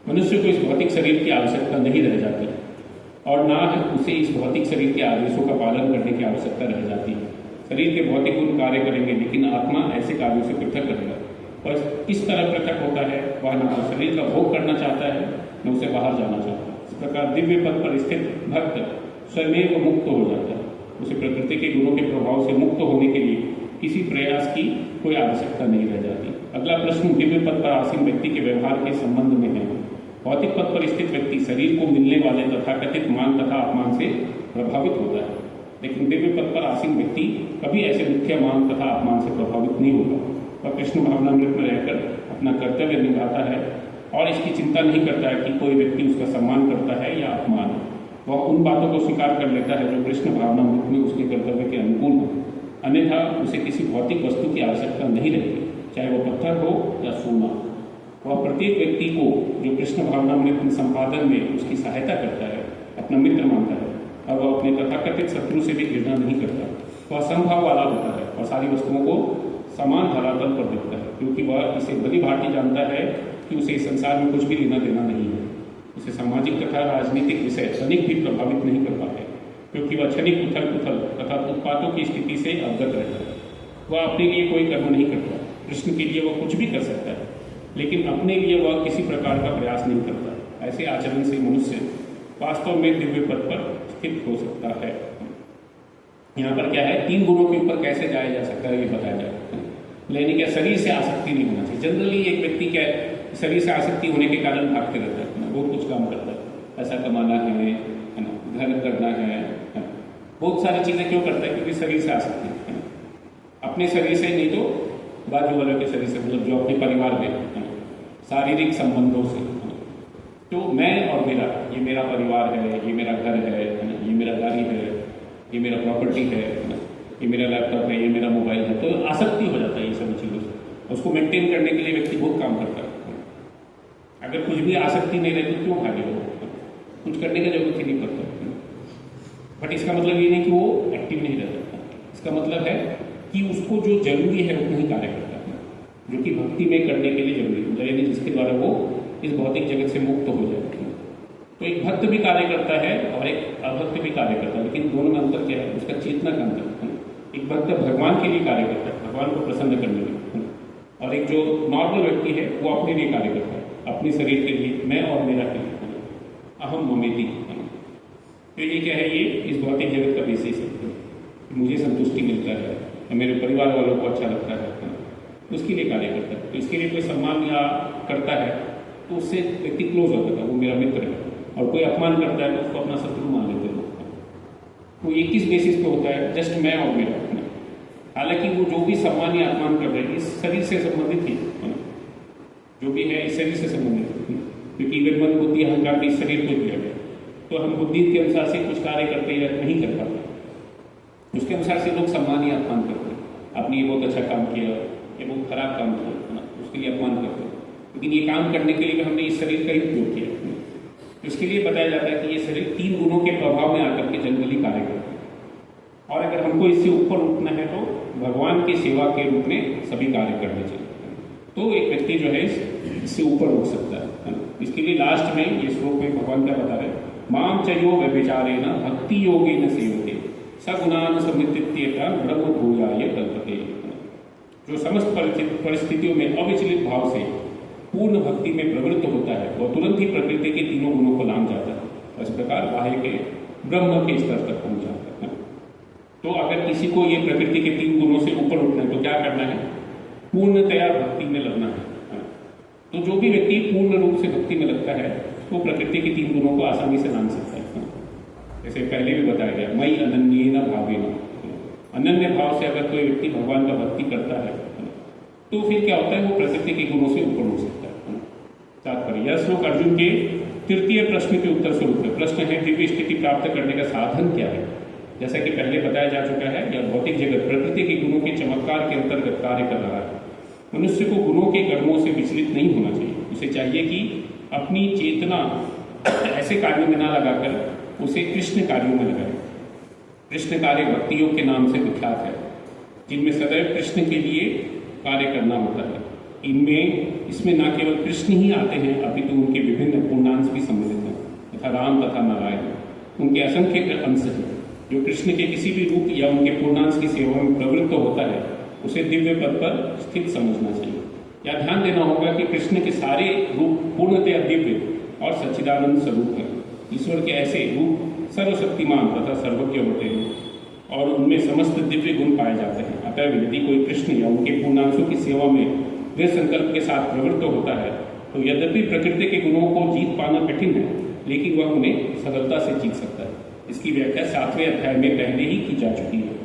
मनुष्य को इस भौतिक शरीर की आवश्यकता नहीं रह जाती और ना उसे इस भौतिक शरीर के आदेशों का पालन करने की आवश्यकता रह जाती है। शरीर के भौतिक गुण कार्य करेंगे लेकिन आत्मा ऐसे कार्यों से पृथक रहेगा और इस तरह पृथक होता है, वह न तो शरीर का भोग करना चाहता है न उसे बाहर जाना चाहता है। इस प्रकार दिव्य पद पर स्थित भक्त स्वयं मुक्त हो जाता है, उसे प्रकृति के गुणों के प्रभाव से मुक्त होने के लिए किसी प्रयास की कोई आवश्यकता नहीं रह जाती। अगला प्रश्न दिव्य पद पर आसीन व्यक्ति के व्यवहार के संबंध में है। भौतिक पद पर स्थित व्यक्ति शरीर को मिलने वाले तथाकथित मान तथा अपमान से प्रभावित होता है, लेकिन दिव्य पद पर आसीन व्यक्ति कभी ऐसे मिथ्या मान तथा अपमान से प्रभावित नहीं होता। वह कृष्ण भावनामृत में रहकर अपना कर्तव्य निभाता है और इसकी चिंता नहीं करता है कि कोई व्यक्ति उसका सम्मान करता है या अपमान। वह उन बातों को स्वीकार कर लेता है जो कृष्ण भावनामृत में उसके कर्तव्य के अनुकूल हो, अन्यथा उसे किसी भौतिक वस्तु की आवश्यकता नहीं रहती, चाहे वह पत्थर हो या सोना। वह प्रत्येक व्यक्ति को जो कृष्ण भावनामृत संपादन में उसकी सहायता करता है अपना मित्र मानता है और वह अपने तथाकथित शत्रु से भी घृणा नहीं करता। वह समभाव वाला होता है और सारी वस्तुओं को समान धरातल पर देखता है, क्योंकि वह इसे भली भांति जानता है कि उसे इस संसार में कुछ भी लेना देना नहीं है। उसे सामाजिक तथा राजनीतिक विषय क्षणिक भी प्रभावित नहीं कर पाते, क्योंकि वह क्षणिक उथल पुथल तथा उत्पातों की स्थिति से अवगत रहता है। वह अपने लिए कोई कर्म नहीं करता, कृष्ण के लिए वह कुछ भी कर सकता है, लेकिन अपने लिए वह किसी प्रकार का प्रयास नहीं करता। ऐसे आचरण से मनुष्य वास्तव में दिव्य पद पर स्थित हो सकता है। यहाँ पर क्या है, 3 गुणों के ऊपर कैसे जाया जा सकता है ये बताया जाए। लेकिन क्या शरीर से आसक्ति नहीं होना चाहिए। जनरली एक व्यक्ति क्या है, शरीर से आसक्ति होने के कारण भागते रहता है, बहुत कुछ काम करता है, पैसा कमाना है ना, घर करना है ना, बहुत सारी चीज़ें क्यों करता है, क्योंकि शरीर से आसक्ति है ना। अपने शरीर से नहीं तो बाजू वालों के शरीर से, मतलब जो अपने परिवार में शारीरिक संबंधों से। तो मैं और मेरा, ये मेरा परिवार है, ये मेरा घर है ना, ये मेरा गाड़ी है, ये मेरा प्रॉपर्टी है ना, ये मेरा लैपटॉप है, ये मेरा मोबाइल है, तो आसक्ति हो जाता है ये सभी चीज़ों से। उसको मेंटेन करने के लिए व्यक्ति बहुत काम करता है। अगर कुछ भी आसक्ति नहीं रहती क्यों भागे हो, कुछ करने की जरूरत ही नहीं पड़ता। बट इसका मतलब ये नहीं कि वो एक्टिव नहीं रहता, इसका मतलब है कि उसको जो जरूरी है उतना ही कार्य करता है, जो कि भक्ति में करने के लिए जरूरी है, यानी जिसके द्वारा वो इस भौतिक जगत से मुक्त हो जाए। तो एक भक्त भी कार्य करता है और एक अभक्त भी कार्य करता है, लेकिन दोनों में अंतर क्या है, उसका चेतना का अंतर है। एक भक्त भगवान के लिए कार्य करता है, भगवान को प्रसन्न करने के लिए, और एक जो नॉर्मल व्यक्ति है वो अपने लिए कार्य करता है, अपने शरीर के लिए, मैं और मेरा के लिए, अहम ममेति। तो ये क्या है, ये इस भौतिक जगत का बेसिस है। मुझे संतुष्टि मिलता है, मेरे परिवार वालों को अच्छा लगता है, उसके लिए कार्य करता है। तो इसके लिए कोई सम्मान या करता है तो उससे व्यक्ति क्लोज होता है, वो मेरा मित्र है, और कोई अपमान करता है तो उसको अपना शत्रु मान लेते हैं। तो ये किस बेसिस पे होता है, जस्ट मैं और मेरा। हालांकि वो जो भी सम्मान या अपमान कर रहे हैं इस शरीर से संबंधित ही, जो भी है इस शरीर से संबंधित, क्योंकि अगर मन बुद्धि अहंकार इस शरीर को दिया गया तो हम बुद्धि के अनुसार से कुछ कार्य करते या नहीं कर पाते, उसके अनुसार से लोग सम्मान या अपमान करते हैं। आपने ये बहुत अच्छा काम किया, ये बहुत खराब काम किया, उसके लिए अपमान करते हैं, लेकिन ये काम करने के लिए हमने इस शरीर का ही उपयोग किया। इसके लिए बताया जाता है कि ये शरीर 3 गुणों के प्रभाव में आकर के जनरली कार्य करता है, और अगर हमको इससे ऊपर उठना है तो भगवान की सेवा के रूप में सभी कार्य करने चाहिए, तो एक व्यक्ति जो है इससे ऊपर उठ सकता है। इसके लिए लास्ट में ये श्लोक में भगवान क्या बता रहे हैं, माम चयो व्यभिचारेण भक्ति योगेन सेवते सगुणान समृद्धित्येता ब्रह्म भूयाय कल्पते। जो समस्त परिस्थितियों में अविचलित भाव से पूर्ण भक्ति में प्रवृत्त होता है वह तुरंत ही प्रकृति के तीनों गुणों को लांघ जाता है। इस प्रकार बाह्य के ब्रह्म के स्तर तक पहुंच जाता है। तो अगर किसी को ये प्रकृति के तीन गुणों से ऊपर उठना है तो क्या करना है? पूर्णतया भक्ति में लगना है। तो जो भी व्यक्ति पूर्ण रूप से भक्ति में लगता है वो प्रकृति के तीन गुणों को आसानी से लांघ सकता है। जैसे पहले भी बताया गया, मई अनन्येन भावेन। अनन्य भाव से अगर कोई व्यक्ति भगवान का भक्ति करता है तो फिर क्या होता है? वो प्रकृति के गुणों से ऊपर उठ सकता है। तात्पर्य यह श्लोक अर्जुन के तृतीय प्रश्न के उत्तर स्वरूप है। प्रश्न है दिव्य स्थिति प्राप्त करने का साधन क्या है? जैसा कि पहले बताया जा चुका है, यह भौतिक जगत प्रकृति के गुणों के चमत्कार के अंतर्गत कार्य कर रहा है। मनुष्य को गुणों के कर्मों से विचलित नहीं होना चाहिए। उसे चाहिए कि अपनी चेतना ऐसे कार्यों में ना लगाकर उसे कृष्ण कार्यों में लगाए। कृष्ण कार्य भक्ति योग के नाम से विख्यात है, जिनमें सदैव कृष्ण के लिए कार्य करना होता है। इसमें न केवल कृष्ण ही आते हैं अपितु उनके विभिन्न पूर्णांश भी सम्मिलित हैं, तथा राम तथा नारायण उनके असंख्य अंश हैं। जो कृष्ण के किसी भी रूप या उनके पूर्णांश की सेवा में प्रवृत्त होता है उसे दिव्य पद पर स्थित समझना चाहिए। या ध्यान देना होगा कि कृष्ण के सारे रूप पूर्णतया दिव्य और सच्चिदानंद स्वरूप हैं। ईश्वर के ऐसे रूप सर्वशक्तिमान तथा सर्वज्ञ होते हैं और उनमें समस्त दिव्य गुण पाए जाते हैं। अतः यदि कोई कृष्ण या उनके पूर्णांशों की सेवा में दृढ़ संकल्प के साथ प्रवृत्त होता है तो यद्यपि प्रकृति के गुणों को जीत पाना कठिन है, लेकिन वह उन्हें सरलता से जीत सकता है। इसकी व्याख्या 7वें अध्याय में पहले ही की जा चुकी है।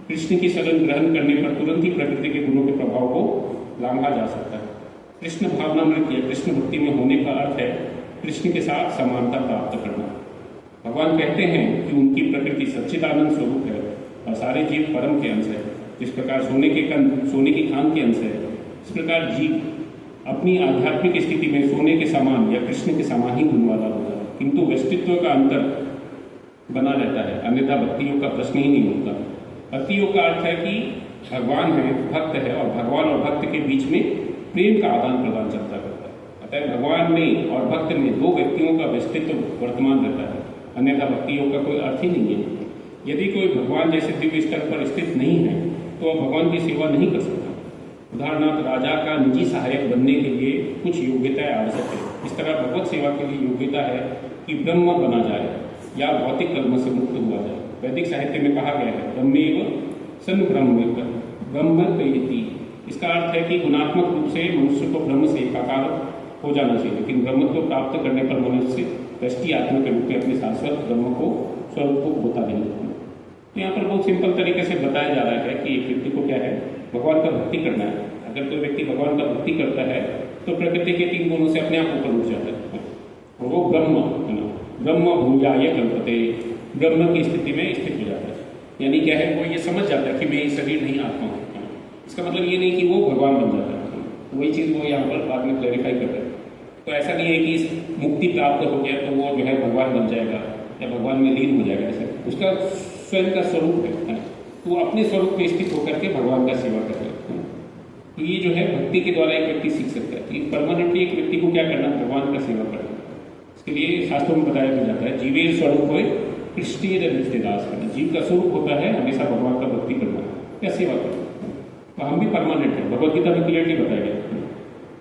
कृष्ण की शरण ग्रहण करने पर तुरंत ही प्रकृति के गुणों के प्रभाव को लांघा जा सकता है। कृष्ण भावनामृत या कृष्ण भक्ति में होने का अर्थ है कृष्ण के साथ समानता प्राप्त करना। भगवान कहते हैं कि उनकी प्रकृति सच्चिदानंद स्वरूप है और सारे जीव परम के अंश है। जिस प्रकार सोने की खान के अंश है, इस प्रकार जीव अपनी आध्यात्मिक स्थिति में सोने के समान या कृष्ण के समान ही गुण वाला होता है, किंतु व्यक्तित्व का अंतर बना रहता है, अन्यथा भक्ति योग का प्रश्न ही नहीं होता। भक्ति योग का अर्थ है कि भगवान है, भक्त है और भगवान और भक्त के बीच में प्रेम का आदान प्रदान चलता रहता है। अतः भगवान में और भक्त में दो व्यक्तियों का व्यक्तित्व वर्तमान रहता है, अन्यथा भक्ति योग का कोई अर्थ ही नहीं है। यदि कोई भगवान जैसे दिव्य स्तर पर स्थित नहीं है तो वह भगवान की सेवा नहीं कर सकता। उदाहरणार्थ राजा का निजी सहायक बनने के लिए कुछ योग्यताएं आवश्यक है। इस तरह भगवत सेवा के लिए योग्यता है कि ब्रह्म बना जाए या भौतिक कर्म से मुक्त हुआ जाए। वैदिक साहित्य में कहा गया है ब्रह्मेव सन ब्रह्म प्रेयति। इसका अर्थ है कि गुणात्मक रूप से मनुष्य को ब्रह्म से एकाकार हो जाना चाहिए, लेकिन ब्रह्मत्व प्राप्त करने पर मनुष्य दृष्टि आत्मा के रूप में अपने शाश्वत ब्रह्म को स्वरूप को होता नहीं। तो यहाँ पर बहुत सिंपल तरीके से बताया जा रहा है कि एक व्यक्ति को क्या है, भगवान का भक्ति करना है। अगर कोई व्यक्ति भगवान का भक्ति करता है तो प्रकृति के तीन गुणों से अपने आप ऊपर उठ जाता है और वो ब्रह्म है ना, ब्रह्म भूयाय कल्पते, ब्रह्म की स्थिति में स्थित हो जाता है। यानी क्या है, वो ये समझ जाता है कि मैं शरीर नहीं आत्मा हूँ। इसका मतलब ये नहीं कि वो भगवान बन जाता है, वही चीज़ वो यहाँ पर बाद में क्लैरिफाई करता है। तो ऐसा नहीं है कि मुक्ति प्राप्त हो गया तो वो जो है भगवान बन जाएगा या भगवान में लीन हो जाएगा। ऐसा उसका स्वयं का स्वरूप है, तो वो अपने स्वरूप में स्थित होकर के भगवान का सेवा करता है। तो ये जो है भक्ति के द्वारा एक व्यक्ति सीख सकता है कि परमानेंटली एक व्यक्ति को क्या करना, भगवान का सेवा करना। इसके लिए शास्त्रों में बताया भी जाता है जीवेर स्वरूप हो कृष्णीय दास करना। जीव का स्वरूप होता है हमेशा भगवान का भक्ति करना या सेवा करना। तो हम भी परमानेंट है। भगवदगीता में क्लियरली बताया गया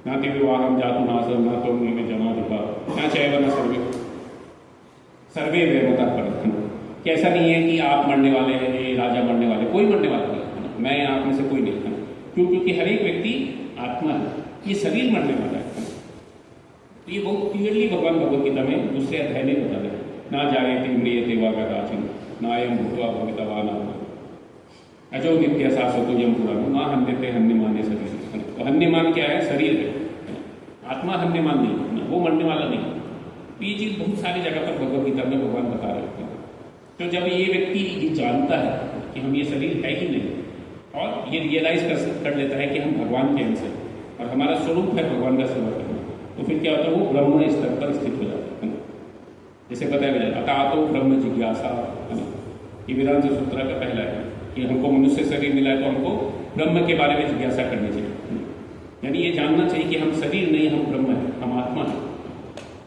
ना कि विवाहम जातु नासम ना तो में जमा दुपा ना चाहे ना सर्वे व्यवता पर। कि ऐसा नहीं है कि आप मरने वाले हैं, ये राजा मरने वाले, कोई मरने वाला नहीं है, मैं आप में से कोई नहीं है। क्यों? क्योंकि हर एक व्यक्ति आत्मा है, ये शरीर मरने वाला है। तो ये बहुत क्लियरली भगवान भगवदगीता में दूसरे अध्याय में बता रहे ना जाए तिम्रिय देवा का काचिन नायम भूतवा भवितवान अजो नित्य शाश्वतो यम पुराण ना हन्यते हन्यमाने शरीर। तो हन्यमान क्या है? शरीर है, आत्मा हन्यमान नहीं, वो मरने वाला नहीं। तो ये चीज़ बहुत सारी जगह पर भगवदगीता में भगवान बता रहे हैं। तो जब ये व्यक्ति ये जानता है कि हम ये शरीर है ही नहीं और ये रियलाइज कर लेता है कि हम भगवान के अंश हैं और हमारा स्वरूप है भगवान का सेवा करना, तो फिर क्या होता है, वो ब्रह्म स्तर पर स्थित हो जाता है। जैसे बताया गया अतः तो ब्रह्म जिज्ञासा है ना, ये वेदांत सूत्र का पहला है कि हमको मनुष्य शरीर मिला है तो हमको ब्रह्म के बारे में जिज्ञासा करनी चाहिए। यानी ये जानना चाहिए कि हम शरीर नहीं, हम ब्रह्म है, हम आत्मा है।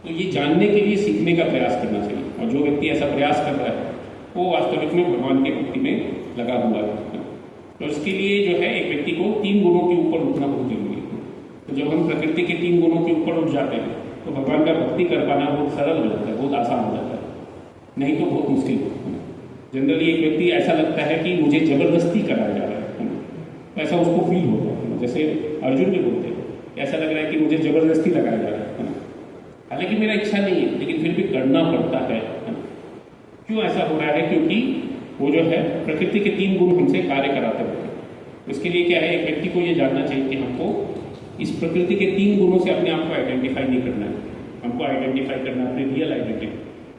तो ये जानने के लिए सीखने का प्रयास करना चाहिए। और जो व्यक्ति ऐसा प्रयास कर रहा है वो वास्तविक में भगवान की भक्ति में लगा हुआ है। तो इसके लिए जो है एक व्यक्ति को 3 गुणों के ऊपर उठना बहुत जरूरी है। तो जब हम प्रकृति के 3 गुणों के ऊपर उठ जाते हैं तो भगवान का भक्ति कर पाना बहुत सरल हो जाता है, बहुत आसान हो जाता है, नहीं तो बहुत मुश्किल है। जनरली एक व्यक्ति ऐसा लगता है कि मुझे जबरदस्ती कराया जा रहा है, तो ऐसा उसको फील होता है। जैसे अर्जुन भी बोलते हैं, ऐसा लग रहा है कि मुझे जबरदस्ती लगाया जा रहा है, हालांकि मेरा इच्छा नहीं है लेकिन फिर भी करना पड़ता है। क्यों ऐसा हो रहा है? क्योंकि वो जो है प्रकृति के 3 गुण हमसे कार्य कराते रहते हैं। इसके लिए क्या है, एक व्यक्ति को ये जानना चाहिए कि हमको इस प्रकृति के 3 गुणों से अपने आप को आइडेंटिफाई नहीं करना है। हमको आइडेंटिफाई करना है अपने रियल आइडेंटिटी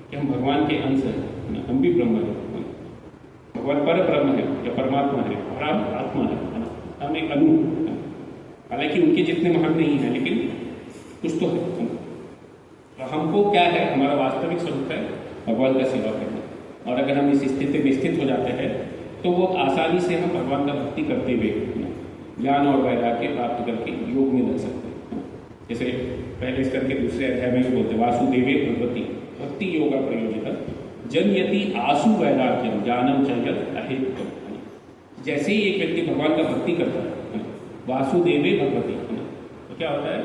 कि हम भगवान के अंश हैं, हम भी ब्रह्म हैं, भगवान पर ब्रह्म है या परमात्मा है और हम आत्मा है ना, हम एक अणु, हालांकि उनके जितने महान नहीं है लेकिन कुछ तो है। तो हमको क्या है, हमारा वास्तविक स्वरूप है भगवान का सेवा करना। और अगर हम इस स्थिति में स्थित हो जाते हैं तो वो आसानी से हम भगवान का भक्ति करते हुए ज्ञान और वैराग्य प्राप्त करके योग में लग सकते हैं। जैसे पहले इस करके दूसरे अध्याय में बोलते वासुदेवे भगवती भक्ति योगा प्रयोजित जनयति आसु वैराग्यम ज्ञानम चंचल अहेतु। जैसे ही एक व्यक्ति भगवान का भक्ति करता है वासुदेवे भगवती, तो क्या होता है,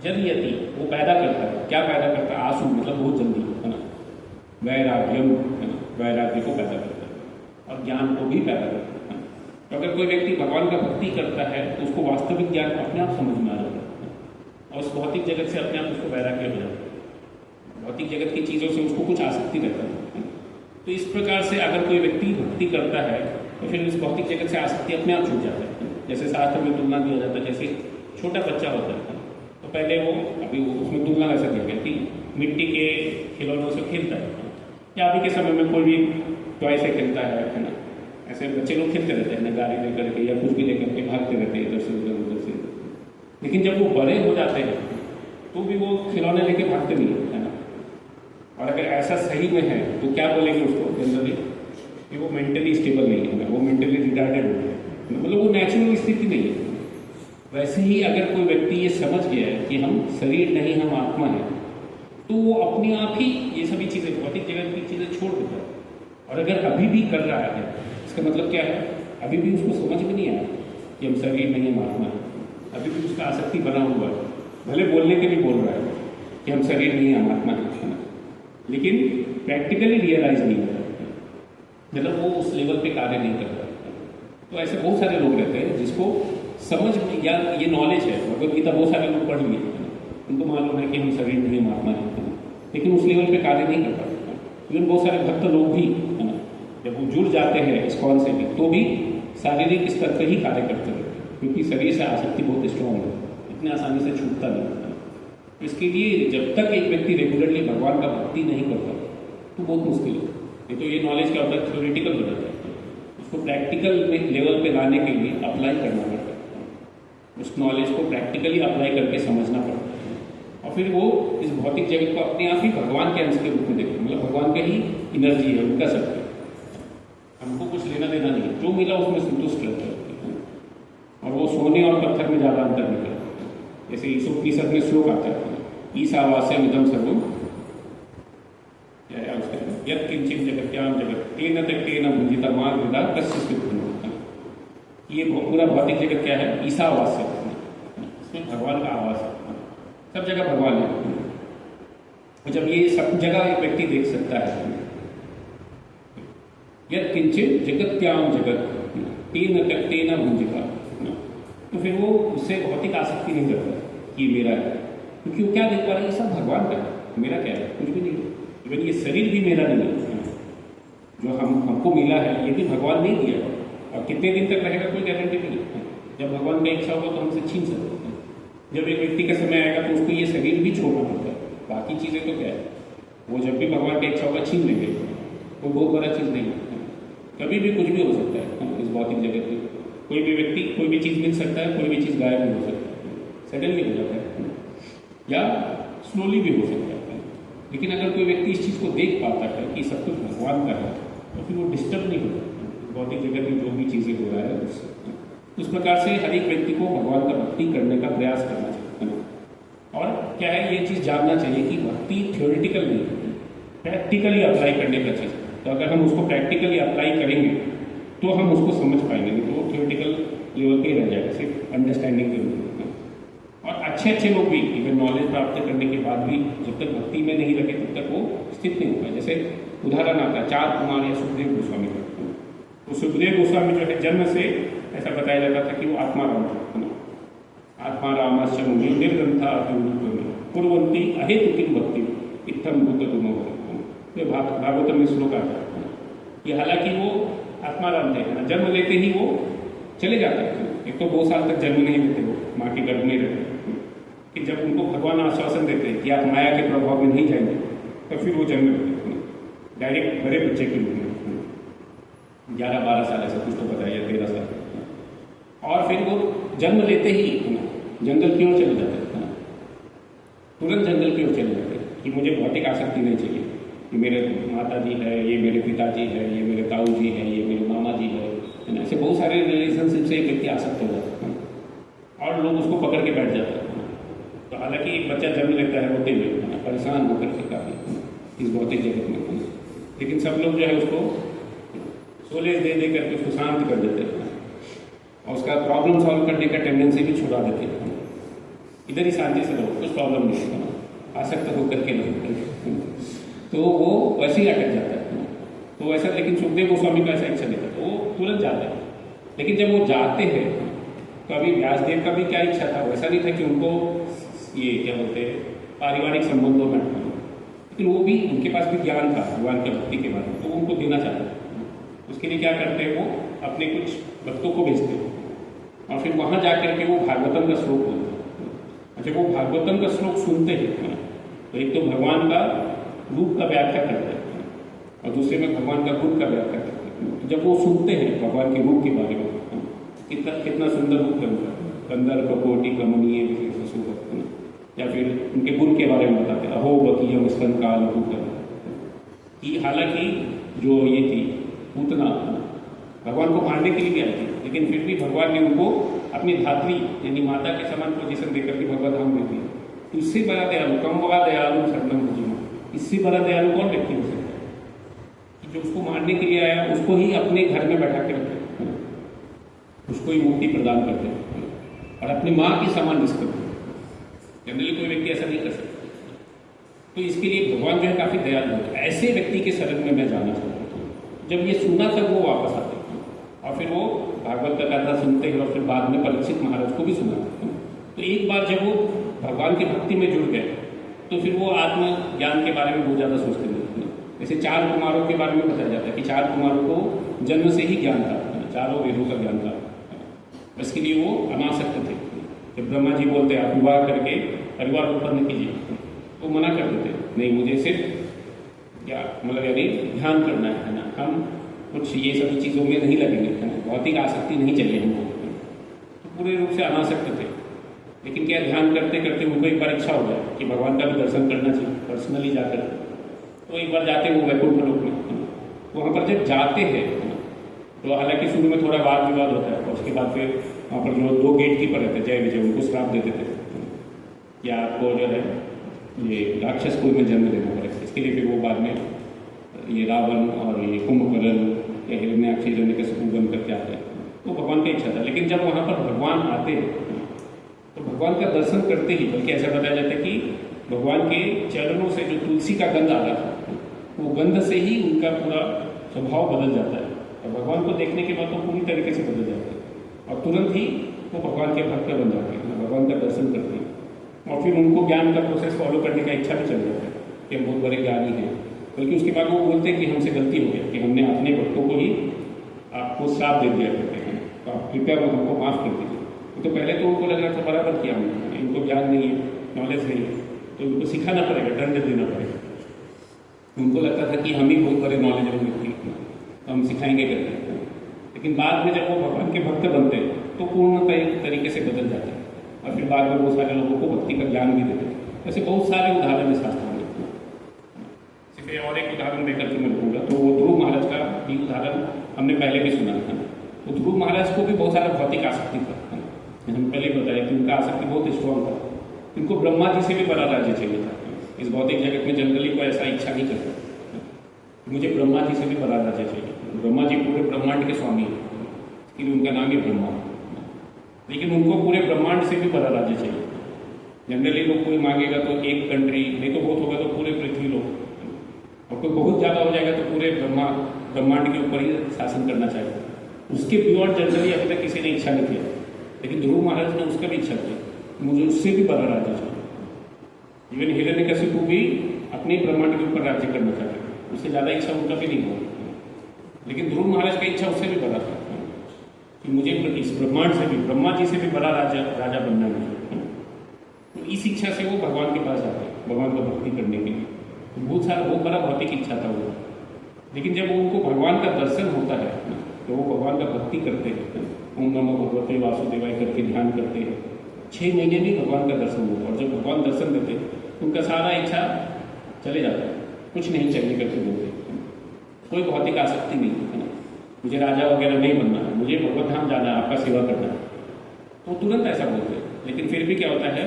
जनयति वो पैदा करता है। क्या पैदा करता है? आसु मतलब बहुत जल्दी, है ना, वैराग्यम है ना, वैराग्य को पैदा करता है और ज्ञान को भी पैदा करता है। तो अगर कोई व्यक्ति भगवान का भक्ति करता है तो उसको वास्तविक ज्ञान अपने आप समझ में आ जाता है और उस भौतिक जगत से अपने आप उसको वैराग्य हो जाता है। भौतिक जगत की चीज़ों से उसको कुछ आसक्ति रहता है। तो इस प्रकार से अगर कोई व्यक्ति भक्ति करता है तो फिर उस भौतिक जगत से आसक्ति अपने आप छूट जाता है। जैसे शास्त्र में तुलना दिया जाता है, जैसे छोटा बच्चा होता है तो पहले वो अभी उसमें तुलना ऐसा दिया गया कि मिट्टी के खिलौनों से खेलता है, या अभी के समय में कोई भी टॉय से खेलता है ना, ऐसे बच्चे लोग खेलते रहते हैं ना, गाड़ी लेकर के या कुछ भी लेकर के भागते रहते हैं इधर से उधर से। लेकिन जब वो बड़े हो जाते हैं तो भी वो खिलौने लेके भागते नहीं है ना। और अगर ऐसा सही में है तो क्या बोलेंगे उसको जनरली कि वो मेंटली स्टेबल नहीं है ना, वो मेंटली रिटार्डेड हो गया, मतलब वो नेचुरल स्थिति नहीं है। वैसे ही अगर कोई व्यक्ति ये समझ गया है कि हम शरीर नहीं, हम आत्मा है, तो वो अपने आप ही ये सभी चीज़ें भौतिक जगत की चीज़ें छोड़ देता है। और अगर अभी भी कर रहा है इसका मतलब क्या है, अभी भी उसको समझ में नहीं आया कि हम शरीर नहीं, हम आत्मा है। अभी भी उसका आसक्ति बना हुआ है, भले बोलने के लिए बोल रहा है कि हम शरीर नहीं, हम आत्मा है, लेकिन प्रैक्टिकली रियलाइज नहीं होता, मतलब वो उस लेवल पे कार्य नहीं करता। तो ऐसे बहुत सारे लोग रहते हैं जिसको समझ या ये नॉलेज है, भगवद गीता बहुत सारे लोग पढ़ लिए, उनको मालूम है कि हम शरीर नहीं, हम आत्मा है, लेकिन उस लेवल पे कार्य नहीं कर पाते। इवन बहुत सारे भक्त लोग भी है ना, जब वो जुड़ जाते हैं इस्कॉन से भी, तो भी शारीरिक स्तर पर ही कार्य करते रहते हैं, क्योंकि शरीर से आसक्ति बहुत स्ट्रॉन्ग है, इतनी आसानी से छूटता नहीं है। इसके लिए जब तक एक व्यक्ति रेगुलरली भगवान का भक्ति नहीं करता तो बहुत मुश्किल है। नहीं तो ये नॉलेज क्या होता है, थ्योरेटिकल हो जाता है, उसको प्रैक्टिकल लेवल पे लाने के लिए अप्लाई करना पड़ता है। उस नॉलेज को प्रैक्टिकली अप्लाई करके समझना पड़ता है और फिर वो इस भौतिक जगत को अपने आप ही भगवान के अंश के रूप में देखते, मतलब भगवान का ही एनर्जी है, उनका सब है, हमको कुछ लेना देना नहीं है, जो मिला उसमें संतुष्ट रहता है। और वो सोने और पत्थर में ज़्यादा अंतर नहीं करता। जैसे ईसोपनिषद में श्लोक आता है, ईशावास्यम इदं सर्वम यत् किंचित जगत्याम जगत तेन तेन भुंजिता मार्ग विदा कस्य स्थित। ये पूरा भौतिक जगत क्या है, ईशावास्य, इसमें भगवान का आवास है, सब जगह भगवान है। और जब ये सब जगह एक व्यक्ति देख सकता है, यत् किंचित जगत्याम जगत तेन भुंजिता, तो फिर वो उससे भौतिक आसक्ति नहीं करता कि मेरा है, क्योंकि वो क्या देख पा रहा है, ये सब भगवान का है, मेरा क्या है, कुछ भी नहीं है। इवन ये शरीर भी मेरा नहीं है, जो हमको मिला है ये भी भगवान नहीं दिया, और कितने दिन तक रहेगा कोई गारंटी नहीं है। जब भगवान का इच्छा होगा तो हमसे छीन सकते हैं। जब एक व्यक्ति का समय आएगा तो उसको ये शरीर भी छोड़ना पड़ता है, बाकी चीज़ें तो क्या है, वो जब भी भगवान की इच्छा होगा छीन लेंगे, वो बहुत बड़ा चीज़ नहीं है। कभी भी कुछ भी हो सकता है इस भौतिक जगत में, कोई भी व्यक्ति कोई भी चीज़ मिल सकता है, कोई भी चीज़ गायब भी हो सकता है, सडनली हो जाता है या स्लोली भी हो सकता है। लेकिन अगर कोई व्यक्ति इस चीज़ को देख पाता है कि सब कुछ भगवान का है, तो फिर वो डिस्टर्ब नहीं होता भौतिक जगत में जो भी चीज़ें हो रहा है उससे। उस प्रकार से हर एक व्यक्ति को भगवान का भक्ति करने का प्रयास करना चाहिए। और क्या है, ये चीज़ जानना चाहिए कि भक्ति थ्योरेटिकल नहीं है, प्रैक्टिकली अप्लाई करने का चीज़। तो अगर हम उसको प्रैक्टिकली अप्लाई करेंगे तो हम उसको समझ पाएंगे, नहीं तो वो थियोरेटिकल लेवल पे ही रह जाएगा, सिर्फ अंडरस्टैंडिंग के रूप में। और अच्छे अच्छे लोग भी इवन नॉलेज प्राप्त करने के बाद भी जब तक भक्ति में नहीं लगे तब तक वो स्थित नहीं होगा। जैसे उदाहरण आता है 4 कुमार या सुखदेव गोस्वामी का। तो सुखदेव गोस्वामी जो है जन्म से ऐसा बताया जाता था कि वो आत्माराम था, आत्मा रामाश्च मुनि निर्ग्रंथा कुर्वन्ति अहेतु किम भक्ति इत्थम भूत तुम। ये भागवतम में श्लोक आता है कि हालांकि वो आत्माराम थे, जन्म लेते ही वो चले जाते हैं। एक तो 2 साल तक जन्म नहीं लेते, वो माँ के गर्भ में रहते हैं। कि जब उनको भगवान आश्वासन देते हैं कि आप माया के प्रभाव में नहीं जाएंगे, तो फिर वो जन्म लेते हैं डायरेक्ट बड़े बच्चे के रूप में, 11-12 साल ऐसा कुछ तो बताया, 13 साल। और फिर वो जन्म लेते ही जंगल की ओर चले जाते हैं, तुरंत जंगल की ओर चले जाते हैं कि मुझे भौतिक आसक्ति नहीं चाहिए, कि मेरे माता जी है, ये मेरे पिताजी है, ये मेरे ताऊ जी है, ये मेरे मामा जी है ना। ऐसे बहुत सारे रिलेशनशिप से एक व्यक्ति आसक्त हो जाता है और लोग उसको पकड़ के बैठ जाते हैं। तो हालांकि एक बच्चा जन्म लेता है रोते हुए, परेशान होकर के काफ़ी इस भौतिक जगत में, लेकिन सब लोग जो है उसको सोलेज दे दे करके उसको शांत कर देते हैं और उसका प्रॉब्लम सॉल्व करने का टेंडेंसी भी छुड़ा देते हैं। इधर ही शांति से रहो, कुछ प्रॉब्लम नहीं है, आसक्त होकर के नहीं, तो वो वैसे ही अटक जाता है। तो वैसा, लेकिन सुखदेव गोस्वामी का ऐसा इच्छा नहीं था, तो वो तुरंत जाते हैं। लेकिन जब वो जाते हैं तो अभी व्यासदेव का भी क्या इच्छा था, वैसा नहीं था कि उनको ये क्या बोलते हैं पारिवारिक संबंधों में, लेकिन वो भी उनके पास भी ज्ञान था भगवान के भक्ति के बारे में, तो वो उनको देना चाहते हैं। उसके लिए क्या करते हैं, वो अपने कुछ भक्तों को भेजते हैं और फिर वहाँ जा करके वो भागवतम का श्लोक बोलते हैं। जब वो भागवतम का श्लोक सुनते हैं तो एक तो भगवान का रूप का व्याख्या करते हैं और दूसरे में भगवान का गुण का व्याख्या करते हैं। तो जब वो सुनते हैं भगवान के रूप के बारे में, कितना सुंदर रूप है उनका, कंदर कपोटी कमनीय विशेष है, या फिर उनके गुण के बारे में बताते हैं, अहो बकीयम स्कंद काल कि हालांकि जो ये थी पूतना भगवान को मारने के लिए भी आई थी, लेकिन फिर भी भगवान ने उनको अपनी धात्री यानी माता के समान पोजीशन देकर के भगवत धाम दे दिया। तो इससे बड़ा दयालु, कम बड़ा दयालु शरणम भुजिमा, इससे बड़ा दयालु कौन व्यक्ति हो सकता है कि जो उसको मारने के लिए आया उसको ही अपने घर में बैठा के रखे, उसको ही मुक्ति प्रदान करते हैं और अपनी माँ की समान रिस्क करते हैं। जनरली कोई व्यक्ति ऐसा नहीं कर सकता। तो इसके लिए भगवान जो है काफ़ी दयालु है। ऐसे व्यक्ति के शरण में मैं जाना चाहता हूँ। जब ये सुना तब वो वापस आते हैं और फिर वो भागवत का कथा सुनते हैं और फिर बाद में परीक्षित महाराज को भी सुनाते हैं। तो एक बार जब वो भगवान की भक्ति में जुड़ गए तो फिर वो आत्म ज्ञान के बारे में बहुत ज़्यादा सोचते नहीं। जैसे 4 कुमारों के बारे में बताया जाता है कि 4 कुमारों को जन्म से ही ज्ञान था, चारों वेदों का ज्ञान था। इसके लिए वो अनासक्त थे। जब ब्रह्मा जी बोलते आप विवाह करके परिवार उत्पन्न कीजिए, वो मना कर देते नहीं, मुझे सिर्फ क्या मतलब यानी ध्यान करना है ना, हम कुछ ये सभी चीज़ों में नहीं लगेंगे, है ना, भौतिक आसक्ति नहीं चाहिए हमको। तो पूरे रूप से अनासक्त थे। लेकिन क्या ध्यान करते करते उनको एक बार इच्छा हो गया कि भगवान का भी दर्शन करना चाहिए पर्सनली जाकर। तो एक बार जाते वो वैकुंठ लोक में, वहाँ पर जब जाते हैं तो हालांकि शुरू में थोड़ा वाद विवाद होता है और उसके बाद फिर वहाँ पर जो 2 गेट कीपर रहते जय विजय, उनको श्राप देते थे या आपको जो है ये राक्षस कुल में जन्म लेना पड़ेगा। इसके लिए फिर वो बाद में ये रावण और ये कुंभकर्ण या हिरण्याक्ष हिरण्यकशिपु बन करके आते हैं। तो भगवान की इच्छा था। लेकिन जब वहाँ पर भगवान आते हैं तो भगवान का दर्शन करते ही, बल्कि ऐसा बताया जाता है कि भगवान के चरणों से जो तुलसी का गंध आ रहा था, वो गंध से ही उनका पूरा स्वभाव बदल जाता है और भगवान को देखने के बाद तो पूरी तरीके से बदल जाता है और तुरंत ही वो भगवान के भक्त बन जाते हैं, भगवान का दर्शन करते हैं और फिर उनको ज्ञान का प्रोसेस फॉलो करने का इच्छा भी चल जाता है कि हम बहुत बड़े ज्ञानी हैं। बल्कि उसके बाद वो बोलते हैं कि हमसे गलती हो गई कि हमने अपने भक्तों को ही आपको श्राप दे दिया करते हैं, तो आप कृपया वो हमको माफ़ कर दीजिए। तो पहले तो उनको लग रहा था बराबर किया हमने, इनको ज्ञान नहीं है, नॉलेज नहीं है, तो उनको सिखाना पड़ेगा, दंड देना पड़ेगा। उनको लगता था कि हम ही बहुत बड़े नॉलेजेबल व्यक्ति हैं, तो हम सिखाएंगे करते हैं। लेकिन बाद में जब वो भगवान के भक्त बनते हैं तो पूर्ण तरीके से बदल जाते हैं और फिर बाद में बहुत सारे लोगों को भक्ति का ज्ञान भी देते हैं। ऐसे बहुत सारे उदाहरण है शास्त्रों में। सिर्फ और एक उदाहरण देकर के मैं बोलूँगा तो वो ध्रुव महाराज का भी उदाहरण हमने पहले भी सुना था। तो ध्रुव महाराज को भी बहुत सारा भौतिक आसक्ति था। हम पहले बताया कि उनका आसक्ति बहुत स्ट्रॉन्ग था। इनको ब्रह्मा जी से भी बड़ा राज्य चाहिए था। इस भौतिक जगत में जनरली कोई ऐसा इच्छा नहीं करता। मुझे ब्रह्मा जी से भी बड़ा राज्य चाहिए। ब्रह्मा जी पूरे ब्रह्मांड के स्वामी हैं, इसलिए उनका नाम ही ब्रह्मा है। लेकिन उनको पूरे ब्रह्मांड से भी बड़ा राज्य चाहिए। जनरली लोग कोई मांगेगा तो एक कंट्री, नहीं तो बहुत होगा तो पूरे पृथ्वी लोग, और कोई बहुत ज़्यादा हो जाएगा तो पूरे ब्रह्मांड के ऊपर ही शासन करना चाहिए। उसके बियॉन्ड जनरली अभी तक किसी ने इच्छा नहीं किया, लेकिन ध्रुव महाराज ने उसका भी इच्छा की, मुझे उससे भी बड़ा राज्य चाहिए। इवन हिरण्यकशिपु भी अपने ब्रह्मांड के ऊपर राज्य करना चाहते थे, उससे ज़्यादा इच्छा उनका भी नहीं हुआ। लेकिन ध्रुव महाराज की इच्छा उससे भी बड़ा था कि मुझे इस ब्रह्मांड से भी, ब्रह्मा जी से भी बड़ा राजा बनना है। तो इस इच्छा से वो भगवान के पास जाते हैं, भगवान को भक्ति करने के लिए। तो बहुत बड़ा भौतिक इच्छा था वो। लेकिन जब उनको भगवान का दर्शन होता है तो वो भगवान का भक्ति करते हैं, ओम नमो भगवते वासुदेवाय करके ध्यान करते हैं। 6 महीने में भगवान का दर्शन होता है, और जब भगवान दर्शन देते हैं तो उनका सारा इच्छा चले जाता है, कुछ नहीं चाहिए करके बोलते, कोई भौतिक आसक्ति नहीं है ना, मुझे राजा वगैरह नहीं बनना है, मुझे भगवत धाम जाना है, आपका सेवा करना है। तो तुरंत ऐसा बोलते हैं। लेकिन फिर भी क्या होता है,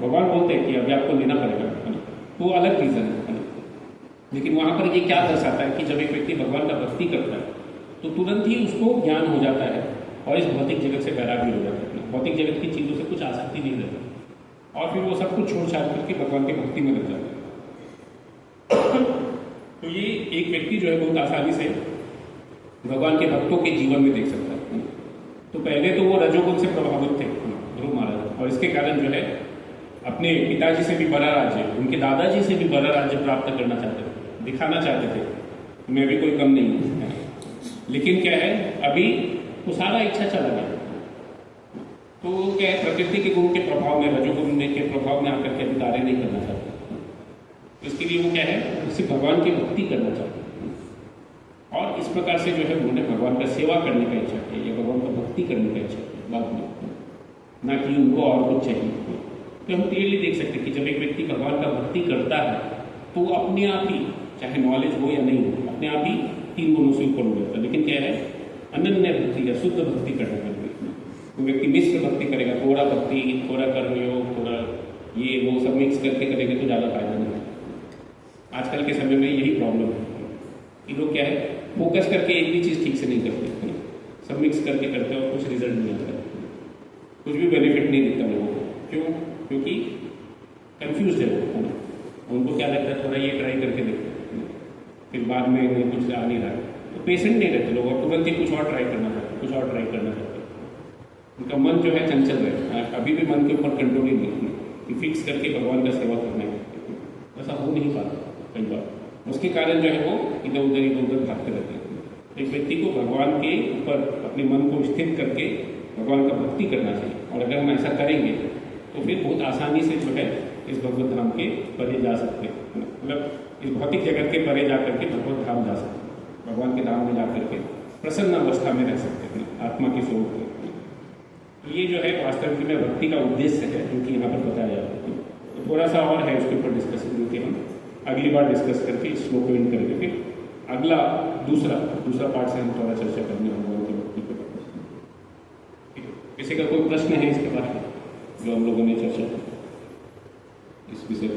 भगवान बोलते हैं कि अभी आपको लेना पड़ेगा, है ना, तो अलग रीज़न है। लेकिन वहाँ पर ये क्या दर्शाता है कि जब एक व्यक्ति भगवान का भक्ति करता है तो तुरंत ही उसको ज्ञान हो जाता है और इस भौतिक जगत से बैरागी हो जाता है, भौतिक जगत की चीज़ों से कुछ आसक्ति नहीं रहती, और फिर वो सब कुछ छोड़ छाड़ करके भगवान की भक्ति में लग जाता है। तो ये एक व्यक्ति जो है बहुत आसानी से भगवान के भक्तों के जीवन में देख सकता है। तो पहले तो वो रजोगुण से प्रभावित थे ध्रुव महाराज, और इसके कारण जो है अपने पिताजी से भी बड़ा राज्य, उनके दादाजी से भी बड़ा राज्य प्राप्त करना चाहते थे, दिखाना चाहते थे मैं भी कोई कम नहीं हूँ। लेकिन क्या है, अभी वो सारा इच्छा चला गया। तो क्या है, प्रकृति के गुण के प्रभाव में, रजोगुण के प्रभाव में आकर के कार्य नहीं करना चाहते। इसके लिए वो क्या है, सिर्फ भगवान की भक्ति करना चाहते हैं, और इस प्रकार से जो है उन्होंने भगवान का सेवा करने का इच्छा किया या भगवान का भक्ति करने का इच्छा किया बाद में, ना कि उनको और कुछ चाहिए। तो हम क्लियरली देख सकते हैं कि जब एक व्यक्ति भगवान का भक्ति करता है तो वो अपने आप ही, चाहे नॉलेज हो या नहीं हो, अपने आप ही 3 गुणों से ऊपर हो जाता है। लेकिन क्या है, अनन्य भक्ति या शुद्ध भक्ति करना पड़ेगी। वो व्यक्ति मिश्र भक्ति करेगा, थोड़ा भक्ति, थोड़ा कर्मयोग, थोड़ा ये वो सब मिक्स करके करेंगे तो ज़्यादा फायदा नहीं है। आजकल के समय में यही प्रॉब्लम है कि लोग क्या है, फोकस करके एक भी चीज़ ठीक से नहीं करते, सब मिक्स करके करते हैं और कुछ रिजल्ट नहीं आता, कुछ भी बेनिफिट नहीं दिखता लोगों को। क्यों? क्योंकि कंफ्यूज है वो, है ना। उनको क्या लगता है, थोड़ा ये ट्राई करके देखते हैं, फिर बाद में नहीं कुछ आ नहीं रहा, तो पेशेंट नहीं रहते लोग, और तुरंत ही कुछ और ट्राई करना चाहते, कुछ और ट्राई करना चाहते। उनका मन जो है चंचल है, अभी भी मन के ऊपर कंट्रोल ही नहीं कि फिक्स करके भगवान का सेवा करना है, ऐसा हो नहीं पाता कई बार। उसके कारण जो है वो इधर उधर भागते रहते हैं। एक व्यक्ति को भगवान के ऊपर अपने मन को स्थिर करके भगवान का भक्ति करना चाहिए, और अगर हम ऐसा करेंगे तो फिर बहुत आसानी से जो है इस भगवत धाम के परे जा सकते हैं, मतलब इस भौतिक जगत के परे जा करके भगवत धाम जा सकते हैं, भगवान के धाम में जा करके प्रसन्न अवस्था में रह सकते हैं, आत्मा के स्वरूप में। तो ये जो है वास्तविक में भक्ति का उद्देश्य है, जो कि यहाँ पर बताया जाता है। तो थोड़ा सा और है उसके ऊपर डिस्कशन, जो कि हम अगली बार डिस्कस करके इस श्लोक को इन करेंगे। फिर अगला दूसरा पार्ट से हम थोड़ा चर्चा करने भगवान की भक्ति पर। किसी का कोई प्रश्न है इसके बारे में जो हम लोगों ने चर्चा की इस विषय